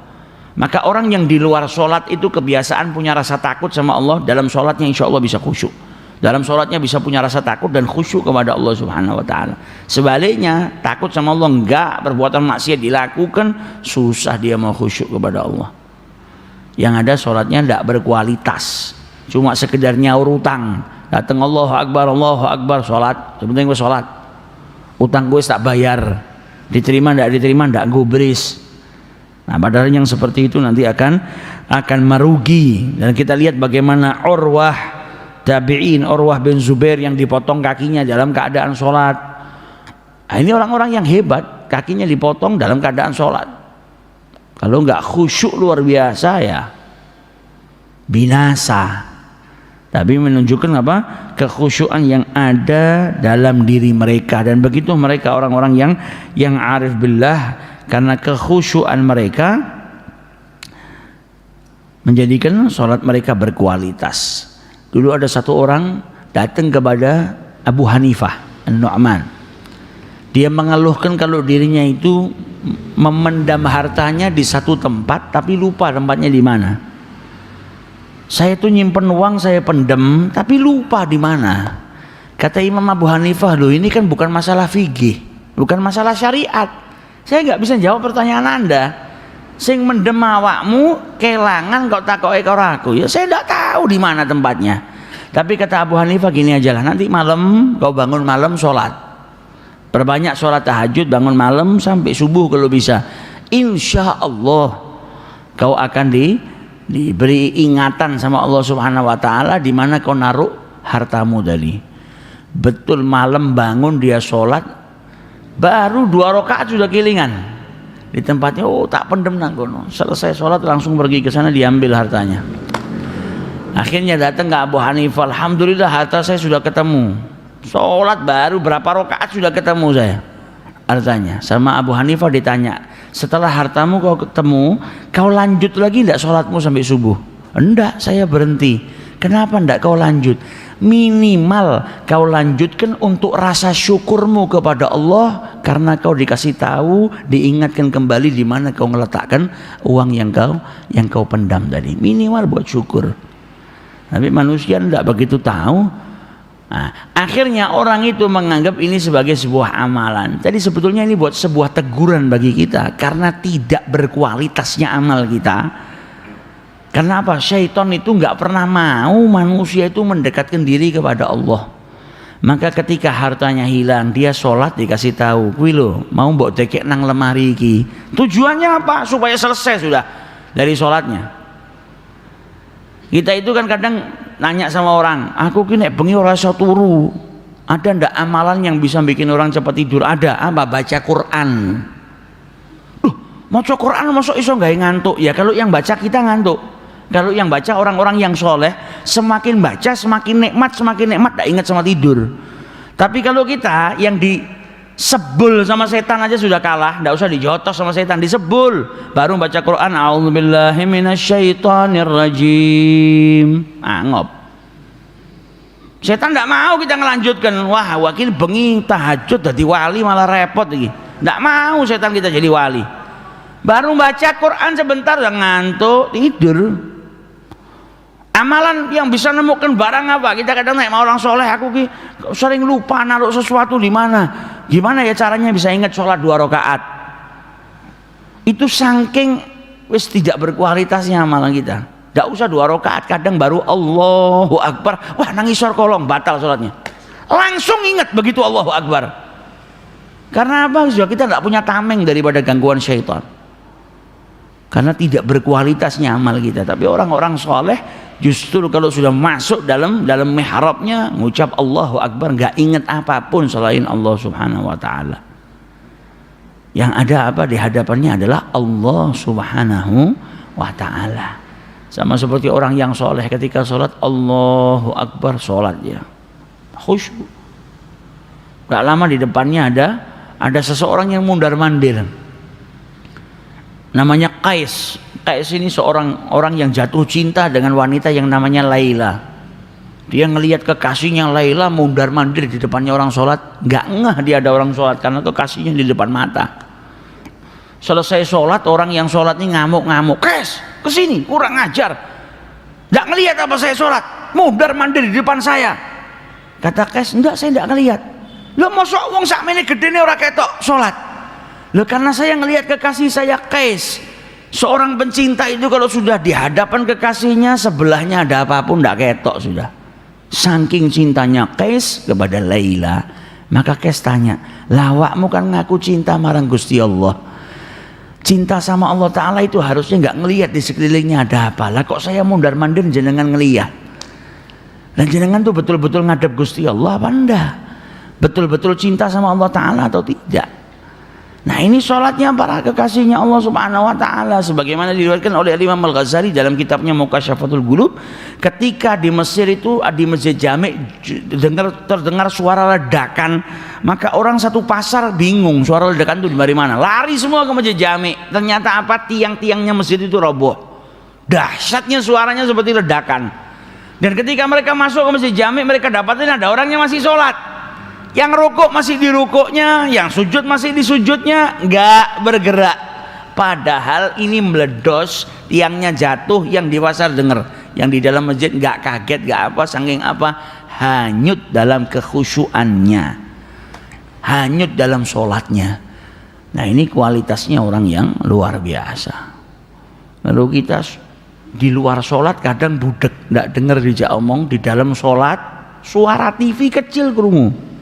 Maka orang yang di luar sholat itu kebiasaan punya rasa takut sama Allah, dalam sholatnya insya Allah bisa khusyuk. Dalam sholatnya bisa punya rasa takut dan khusyuk kepada Allah Subhanahu wa ta'ala. Sebaliknya takut sama Allah enggak, perbuatan maksiat dilakukan, susah dia mau khusyuk kepada Allah. Yang ada sholatnya enggak berkualitas, cuma sekedar nyaur utang. Datang Allahu Akbar sholat, sebenarnya gue sholat, utang gue tak bayar, diterima enggak diterima enggak gubris. Nah, padahal yang seperti itu nanti akan merugi. Dan kita lihat bagaimana Urwah tabi'in, Urwah bin Zubair yang dipotong kakinya dalam keadaan sholat. Nah, ini orang-orang yang hebat, kakinya dipotong dalam keadaan sholat. Kalau nggak khusyuk luar biasa ya binasa. Tapi menunjukkan apa? Kekhusyuan yang ada dalam diri mereka. Dan begitu mereka orang-orang yang arif billah, karena kekhusyuan mereka menjadikan sholat mereka berkualitas. Dulu ada satu orang datang kepada Abu Hanifah An-Nu'man. Dia mengeluhkan kalau dirinya itu memendam hartanya di satu tempat tapi lupa tempatnya di mana. Saya tuh nyimpen uang, saya pendem tapi lupa di mana. Kata Imam Abu Hanifah, loh ini kan bukan masalah fikih, bukan masalah syariat. Saya nggak bisa jawab pertanyaan Anda. Sing mendem awakmu kelangan kok takoke karo aku. Ya saya nggak tahu di mana tempatnya. Tapi kata Abu Hanifah gini aja lah, nanti malam kau bangun malam sholat. Perbanyak sholat tahajud, bangun malam sampai subuh kalau bisa. Insya Allah kau akan diberi ingatan sama Allah Subhanahu Wa Taala di mana kau naruh hartamu tadi. Betul malam bangun dia sholat, baru 2 rakaat sudah kelingan di tempatnya. Oh tak pendem nang kono. Selesai sholat langsung pergi ke sana diambil hartanya. Akhirnya datang ke Abu Hanifah, alhamdulillah harta saya sudah ketemu. Sholat baru berapa rakaat sudah ketemu saya hartanya. Sama Abu Hanifah ditanya, setelah hartamu kau ketemu, kau lanjut lagi tidak sholatmu sampai subuh? Enggak, saya berhenti. Kenapa enggak kau lanjut? Minimal kau lanjutkan untuk rasa syukurmu kepada Allah, karena kau dikasih tahu, diingatkan kembali di mana kau meletakkan uang yang kau pendam tadi. Minimal buat syukur. Tapi manusia enggak begitu tahu. Nah, akhirnya orang itu menganggap ini sebagai sebuah amalan. Jadi sebetulnya ini buat sebuah teguran bagi kita, karena tidak berkualitasnya amal kita. Karena apa? Syaitan itu nggak pernah mau manusia itu mendekatkan diri kepada Allah. Maka ketika hartanya hilang, dia sholat dikasih tahu, kuwi lho mau mbok dekek nang lemari iki. Tujuannya apa? Supaya selesai sudah dari sholatnya. Kita itu kan kadang nanya sama orang, aku ki nek bengi ora iso turu. Ada ndak amalan yang bisa bikin orang cepat tidur? Ada. Apa? Baca Quran. Loh, maca Quran masuk iso gawe ngantuk? Ya kalau yang baca kita ngantuk. Kalau yang baca orang-orang yang soleh, semakin baca semakin nikmat ndak ingat sama tidur. Tapi kalau kita yang disebul sama setan aja sudah kalah, ndak usah dijotos sama setan, disebul baru baca Quran, a'udzubillahi minasyaitonirrajim. Angop. Setan ndak mau kita ngelanjutkan. Wah, wakil bengi tahajud jadi wali malah repot lagi. Ndak mau setan kita jadi wali. Baru baca Quran sebentar udah ngantuk, tidur. Amalan yang bisa nemukan barang apa? Kita kadang naik sama orang soleh, aku ki sering lupa naruh sesuatu di mana. Gimana ya caranya bisa ingat sholat 2 rakaat? Itu saking wis tidak berkualitasnya amalan kita. Tidak usah 2 rakaat, kadang baru Allahu Akbar, wah nangisor kolong, batal sholatnya. Langsung ingat begitu Allahu Akbar. Karena apa? Kita tidak punya tameng daripada gangguan syaitan. Karena tidak berkualitasnya amal kita. Tapi orang-orang soleh justru kalau sudah masuk dalam mihrabnya mengucap Allahu Akbar, nggak ingat apapun selain Allah Subhanahu Wa Taala. Yang ada apa di hadapannya adalah Allah Subhanahu Wa Taala. Sama seperti orang yang soleh ketika sholat Allahu Akbar, sholat ya khusyuk. Gak lama di depannya ada seseorang yang mundar mandir. Namanya Qais. Qais ini seorang orang yang jatuh cinta dengan wanita yang namanya Laila. Dia ngelihat kekasihnya Laila mundar mandir di depannya orang sholat, nggak ngeh dia ada orang sholat karena kekasihnya di depan mata. Selesai sholat, orang yang sholat ini ngamuk-ngamuk, Qais kesini kurang ajar, nggak ngelihat apa saya sholat, mundar mandir di depan saya. Kata Qais, enggak, saya nggak ngelihat. Lo mosok wong sakmene gedene ora ketok sholat. Lo karena saya ngelihat kekasih saya Qais. Seorang pencinta itu kalau sudah di hadapan kekasihnya, sebelahnya ada apapun ndak ketok sudah. Saking cintanya Qais kepada Laila, maka Qais tanya, lawakmu kan ngaku cinta marang Gusti Allah, Cinta sama Allah Ta'ala itu harusnya nggak ngelihat di sekelilingnya ada apa. Lah kok saya mundar mandir jenengan ngelihat. Dan jenengan tuh betul-betul ngadep Gusti Allah apa enggak? Betul-betul cinta sama Allah Ta'ala atau tidak? Nah ini sholatnya para kekasihnya Allah Subhanahu Wa Ta'ala, sebagaimana diriwayatkan oleh Imam Al-Ghazali dalam kitabnya Mukasyafatul Qulub. Ketika di Mesir itu, di Masjid Jami' terdengar suara ledakan, maka orang satu pasar bingung suara ledakan itu dari mana, lari semua ke Masjid Jami'. Ternyata apa? Tiang-tiangnya masjid itu roboh. Dahsyatnya suaranya seperti ledakan. Dan ketika mereka masuk ke Masjid Jami', mereka dapatin ada orang yang masih sholat. Yang rukuk masih di rukuknya, yang sujud masih di sujudnya, nggak bergerak. Padahal ini meledos, tiangnya jatuh, yang di pasar dengar, yang di dalam masjid nggak kaget, nggak apa, saking apa, hanyut dalam kekhusyuannya, hanyut dalam sholatnya. Nah ini kualitasnya orang yang luar biasa. Lalu kita di luar sholat kadang budek, nggak dengar dijak omong. Di dalam sholat suara TV kecil kerungu.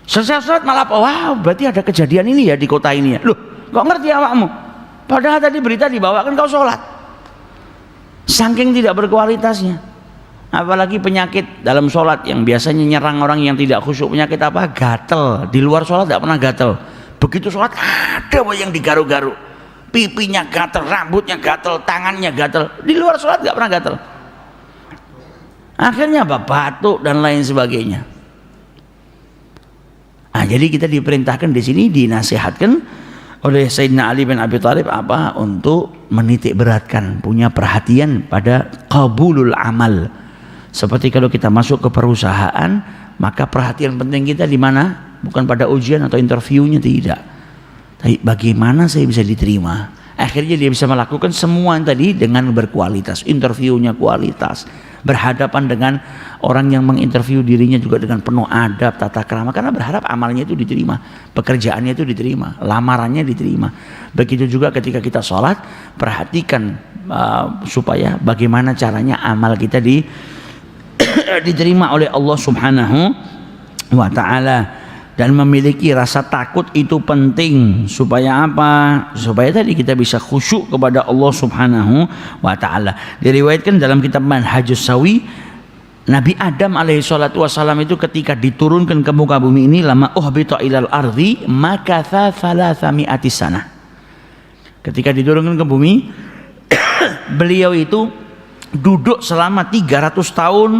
Selesai sholat malah, wah berarti ada kejadian ini ya di kota ini ya. Loh kok ngerti awakmu? Padahal tadi berita dibawakan kau sholat. Saking tidak berkualitasnya. Apalagi penyakit dalam sholat yang biasanya nyerang orang yang tidak khusyuk, penyakit apa? Gatel. Di luar sholat tidak pernah gatel. Begitu sholat ada yang digaru-garu. Pipinya gatel, rambutnya gatel, tangannya gatel. Di luar sholat tidak pernah gatel. Akhirnya apa? Batuk dan lain sebagainya. Nah, jadi kita diperintahkan di sini, dinasihatkan oleh Sayyidina Ali bin Abi Thalib apa? Untuk menitik beratkan, punya perhatian pada qabulul amal. Seperti kalau kita masuk ke perusahaan, maka perhatian penting kita di mana? Bukan pada ujian atau interviewnya, tidak. Tapi bagaimana saya bisa diterima? Akhirnya dia bisa melakukan semua yang tadi dengan berkualitas, interviewnya kualitas, berhadapan dengan orang yang menginterview dirinya juga dengan penuh adab, tata krama, karena berharap amalnya itu diterima, pekerjaannya itu diterima, lamarannya diterima. Begitu juga ketika kita sholat, perhatikan supaya bagaimana caranya amal kita diterima oleh Allah Subhanahu wa Ta'ala. Dan memiliki rasa takut itu penting supaya apa? Supaya tadi kita bisa khusyuk kepada Allah Subhanahu wa Ta'ala. Diriwayatkan dalam kitab Manhajus Sawi, Nabi Adam alaihi salatu wassalam itu ketika diturunkan ke muka bumi ini, lama uhbita ilal ardi makatha thalathami'ati sanah. Ketika diturunkan ke bumi, beliau itu duduk selama 300 tahun.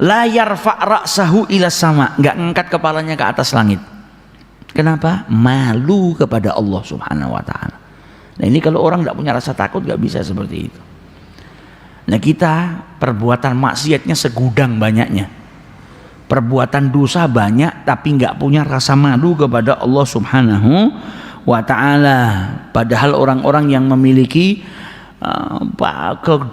La yarfa' ra'sahu ila sama, enggak ngangkat kepalanya ke atas langit. Kenapa? Malu kepada Allah Subhanahu wa Ta'ala. Nah ini kalau orang enggak punya rasa takut enggak bisa seperti itu. Nah kita perbuatan maksiatnya segudang banyaknya, perbuatan dosa banyak, tapi enggak punya rasa malu kepada Allah Subhanahu wa Ta'ala. Padahal orang-orang yang memiliki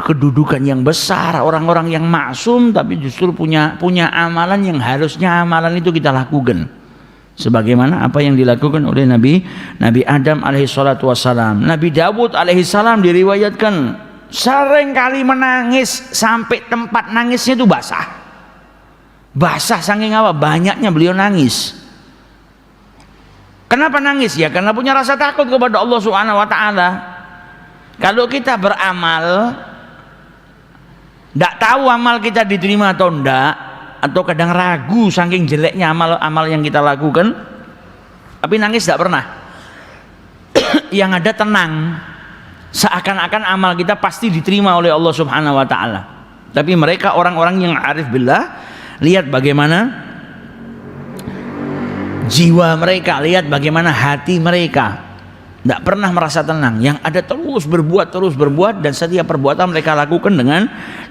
kedudukan yang besar, orang-orang yang maksum, tapi justru punya amalan yang harusnya amalan itu kita lakukan, sebagaimana apa yang dilakukan oleh Nabi Adam alaihi salatu wassalam. Nabi Dawud alaihi salam diriwayatkan sering kali menangis sampai tempat nangisnya itu basah saking apa? Banyaknya beliau nangis. Kenapa nangis? Ya karena punya rasa takut kepada Allah Subhanahu wa Ta'ala. Kalau kita beramal, tidak tahu amal kita diterima atau tidak, atau kadang ragu saking jeleknya amal yang kita lakukan, tapi nangis tidak pernah. Yang ada tenang, seakan-akan amal kita pasti diterima oleh Allah Subhanahu wa Ta'ala. Tapi mereka orang-orang yang arif billah, lihat bagaimana jiwa mereka, lihat bagaimana hati mereka. Tidak pernah merasa tenang, yang ada terus berbuat, dan setiap perbuatan mereka lakukan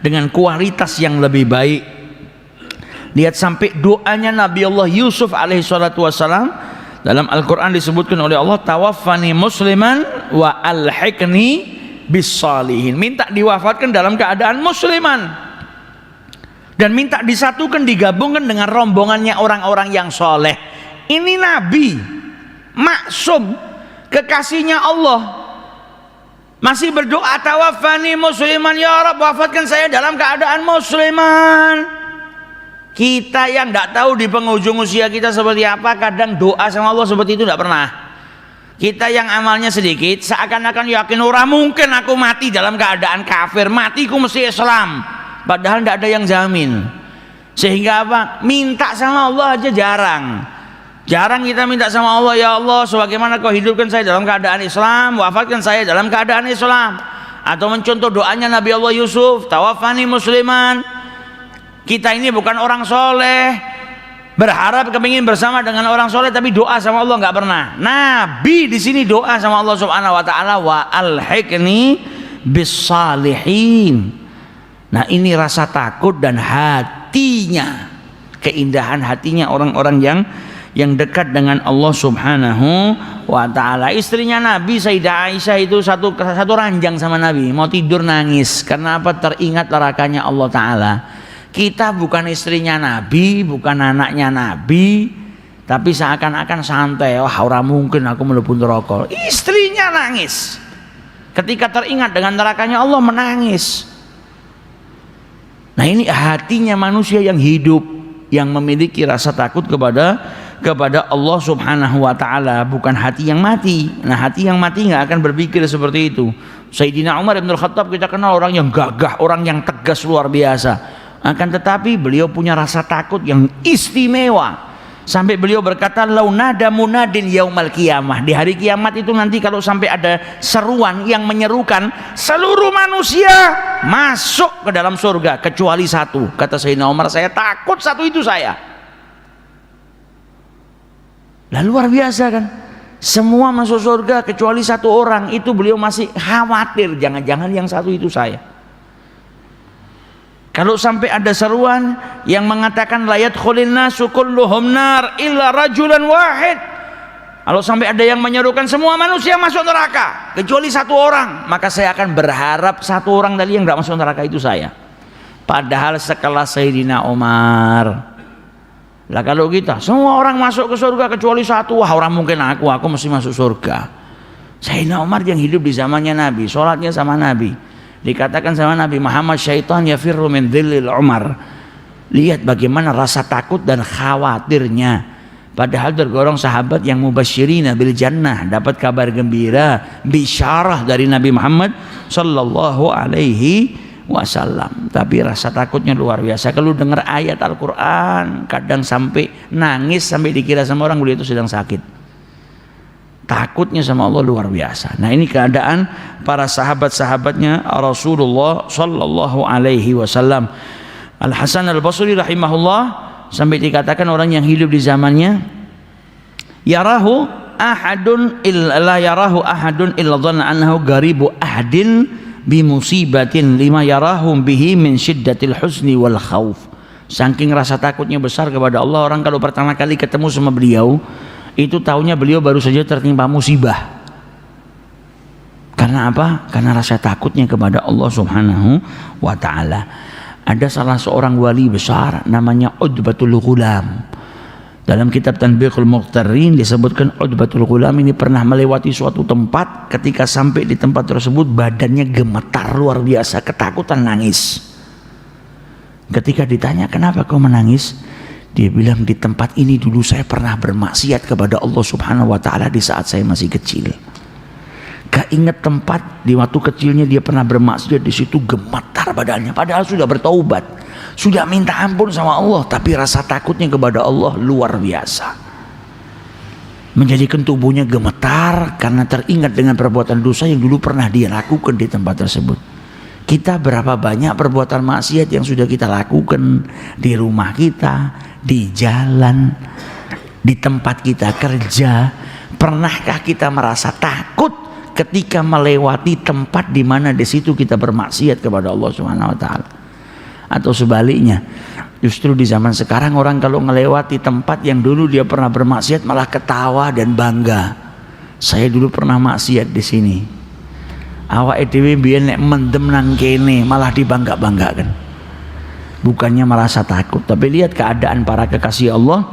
dengan kualitas yang lebih baik. Lihat sampai doanya Nabi Allah Yusuf alaihi salatu wassalam dalam Al-Quran disebutkan oleh Allah, tawaffani musliman wa alhiqni bis salihin. Minta diwafatkan dalam keadaan musliman dan minta disatukan, digabungkan dengan rombongannya orang-orang yang soleh. Ini Nabi maksum, kekasihnya Allah, masih berdoa tawaffani musliman, ya Rabb wafatkan saya dalam keadaan musliman. Kita yang tidak tahu di penghujung usia kita seperti apa, kadang doa sama Allah seperti itu tidak pernah. Kita yang amalnya sedikit seakan-akan yakin ora mungkin aku mati dalam keadaan kafir, matiku mesti Islam. Padahal tidak ada yang jamin. Sehingga apa? Minta sama Allah aja jarang. Jarang kita minta sama Allah, ya Allah sebagaimana kau hidupkan saya dalam keadaan Islam, wafatkan saya dalam keadaan Islam. Atau mencontoh doanya Nabi Allah Yusuf, tawafani musliman. Kita ini bukan orang soleh, berharap kepingin bersama dengan orang soleh, tapi doa sama Allah nggak pernah. Nabi di sini doa sama Allah Subhanahu Wa Taala, wa alhiqni bis salihin. Nah ini rasa takut dan hatinya, keindahan hatinya orang-orang yang dekat dengan Allah Subhanahu wa Ta'ala. Istrinya Nabi Sayyidah Aisyah itu satu ranjang sama Nabi, mau tidur nangis karena apa? Teringat nerakanya Allah Ta'ala. Kita bukan istrinya Nabi, bukan anaknya Nabi, tapi seakan-akan santai. Wah ora mungkin aku mlebu neraka. Istrinya nangis ketika teringat dengan nerakanya Allah, menangis. Nah ini hatinya manusia yang hidup, yang memiliki rasa takut kepada Allah Subhanahu wa Ta'ala, bukan hati yang mati. Nah hati yang mati nggak akan berpikir seperti itu. Sayyidina Umar bin Khattab kita kenal orang yang gagah, orang yang tegas luar biasa. Akan tetapi beliau punya rasa takut yang istimewa. Sampai beliau berkata, launada munadin yaumal qiyamah. Di hari kiamat itu nanti kalau sampai ada seruan yang menyerukan, seluruh manusia masuk ke dalam surga kecuali satu. Kata Sayyidina Umar, saya takut satu itu saya. Lah luar biasa kan? Semua masuk surga kecuali satu orang. Itu beliau masih khawatir, jangan-jangan yang satu itu saya. Kalau sampai ada seruan yang mengatakan la yadkhulun nasu kulluhum nar illa rajulan wahid. Kalau sampai ada yang menyerukan semua manusia masuk neraka kecuali satu orang, maka saya akan berharap satu orang tadi yang tidak masuk neraka itu saya. Padahal sekelas Sayyidina Umar. Lah kalau kita semua orang masuk ke surga kecuali satu, wah orang mungkin aku mesti masuk surga. Sayyidina Umar yang hidup di zamannya Nabi, sholatnya sama Nabi. Dikatakan sama Nabi Muhammad, syaitan yafirru min dhillil Umar. Lihat bagaimana rasa takut dan khawatirnya. Padahal tergolong sahabat yang mubasyirina bil jannah, dapat kabar gembira, bisyarah dari Nabi Muhammad sallallahu alaihi wasallam. Tapi rasa takutnya luar biasa. Kalau dengar ayat Al-Quran kadang sampai nangis, sampai dikira sama orang beliau itu sedang sakit. Takutnya sama Allah luar biasa. Nah ini keadaan para sahabat-sahabatnya Rasulullah sallallahu alaihi wasallam. Al Hasan Al Basri rahimahullah sampai dikatakan orang yang hidup di zamannya, yarahu ahadun illa yarahu ahadun illa dhanna annahu garibu ahadin bi musibatin lima yarahum bihi min syiddatil husni wal khauf. Saking rasa takutnya besar kepada Allah, orang kalau pertama kali ketemu sama beliau itu taunya beliau baru saja tertimpa musibah. Karena apa? Karena rasa takutnya kepada Allah Subhanahu wa Ta'ala. Ada salah seorang wali besar namanya Utbatul Ghulam. Dalam kitab Tanbiqul Muqtarrin disebutkan Utbatul Ghulam ini pernah melewati suatu tempat. Ketika sampai di tempat tersebut badannya gemetar luar biasa, ketakutan, nangis. Ketika ditanya kenapa kau menangis, dia bilang di tempat ini dulu saya pernah bermaksiat kepada Allah Subhanahu wa Ta'ala di saat saya masih kecil. Keinget tempat di waktu kecilnya dia pernah bermaksiat, di situ gemetar badannya. Padahal sudah bertaubat, sudah minta ampun sama Allah, tapi rasa takutnya kepada Allah luar biasa. Menjadikan tubuhnya gemetar karena teringat dengan perbuatan dosa yang dulu pernah dia lakukan di tempat tersebut. Kita berapa banyak perbuatan maksiat yang sudah kita lakukan di rumah kita, di jalan, di tempat kita kerja. Pernahkah kita merasa takut ketika melewati tempat di mana di situ kita bermaksiat kepada Allah Subhanahu wa Ta'ala? Atau sebaliknya, justru di zaman sekarang orang kalau melewati tempat yang dulu dia pernah bermaksiat malah ketawa dan bangga. Saya dulu pernah maksiat di sini. Awak dhewe biyen nek mendem nang kene malah dibangga-banggakan. Bukannya merasa takut, tapi lihat keadaan para kekasih Allah,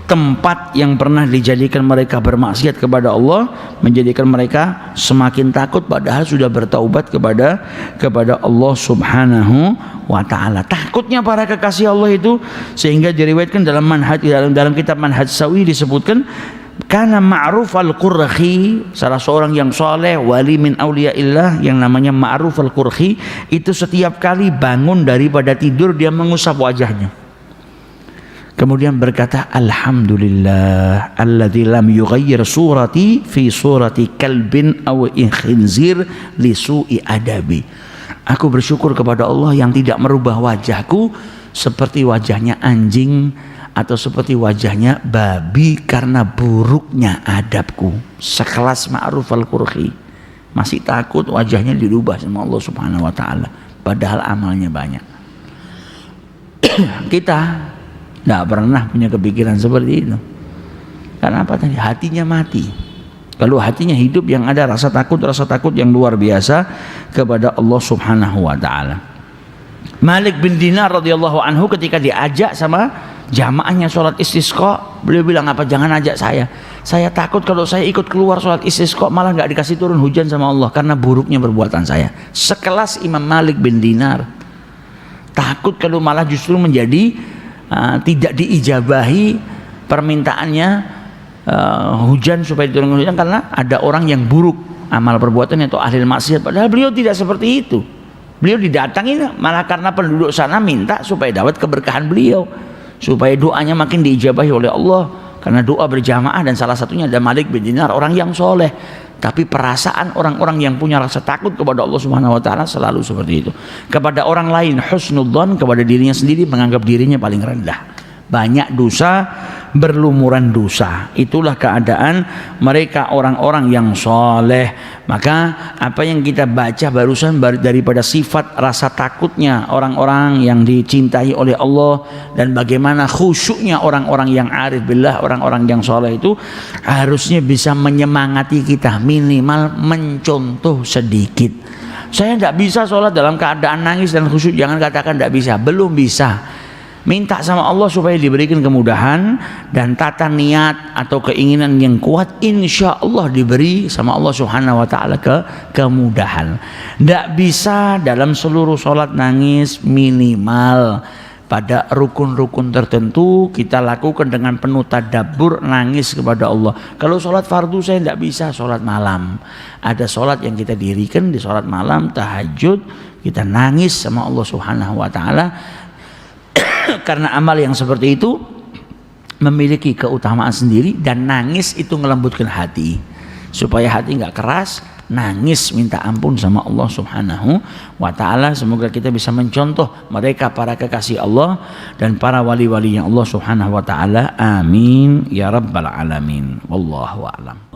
tempat yang pernah dijadikan mereka bermaksiat kepada Allah menjadikan mereka semakin takut padahal sudah bertaubat kepada Allah Subhanahu wa Ta'ala. Takutnya para kekasih Allah itu sehingga diriwayatkan dalam kitab Manhaj Sawi disebutkan Kana Ma'ruf al-Qurhi, salah seorang yang soleh, wali min auliyaillah yang namanya Ma'ruf al-Qurhi, itu setiap kali bangun daripada tidur dia mengusap wajahnya. Kemudian berkata, Alhamdulillah alladzi lam yughayyir surati fi surati kalbin aw khinzir li su'i adabi. Aku bersyukur kepada Allah yang tidak merubah wajahku seperti wajahnya anjing atau seperti wajahnya babi karena buruknya adabku. Sekelas Ma'ruf al-Qurhi masih takut wajahnya dirubah sama Allah Subhanahu wa taala, padahal amalnya banyak. Kita tidak pernah punya kepikiran seperti itu. Karena apa tadi? Hatinya mati. Kalau hatinya hidup, yang ada rasa takut yang luar biasa kepada Allah Subhanahu wa taala. Malik bin Dinar radhiyallahu anhu ketika diajak sama jamaahnya sholat istisqa, beliau bilang, apa jangan ajak saya takut kalau saya ikut keluar sholat istisqa malah nggak dikasih turun hujan sama Allah karena buruknya perbuatan saya. Sekelas Imam Malik bin Dinar takut kalau malah justru menjadi tidak diijabahi permintaannya hujan supaya diturunkan hujan karena ada orang yang buruk amal perbuatannya atau ahli maksiat. Padahal beliau tidak seperti itu. Beliau didatangi malah karena penduduk sana minta supaya dapat keberkahan beliau, supaya doanya makin diijabahi oleh Allah karena doa berjamaah. Dan salah satunya ada Malik bin Dinar, orang yang soleh, tapi perasaan orang-orang yang punya rasa takut kepada Allah Subhanahu wa taala selalu seperti itu. Kepada orang lain husnudzon, kepada dirinya sendiri menganggap dirinya paling rendah, banyak dosa, berlumuran dosa. Itulah keadaan mereka orang-orang yang soleh. Maka apa yang kita baca barusan daripada sifat rasa takutnya orang-orang yang dicintai oleh Allah dan bagaimana khusyuknya orang-orang yang arif billah, orang-orang yang soleh itu harusnya bisa menyemangati kita, minimal mencontoh sedikit. Saya tidak bisa sholat dalam keadaan nangis dan khusyuk. Jangan katakan tidak bisa, belum bisa. Minta sama Allah supaya diberikan kemudahan dan tata niat atau keinginan yang kuat, insya Allah diberi sama Allah Subhanahu wa taala kemudahan. Tidak bisa dalam seluruh sholat nangis, minimal pada rukun-rukun tertentu kita lakukan dengan penuh tadabbur, nangis kepada Allah. Kalau sholat fardu saya tidak bisa, sholat malam. Ada sholat yang kita dirikan di sholat malam, tahajud, kita nangis sama Allah Subhanahu wa taala. Karena amal yang seperti itu memiliki keutamaan sendiri, dan nangis itu melembutkan hati supaya hati nggak keras. Nangis minta ampun sama Allah Subhanahu wa taala. Semoga kita bisa mencontoh mereka para kekasih Allah dan para wali-wali yang Allah Subhanahu wa taala. Amin ya rabbal alamin. Wallahu a'lam.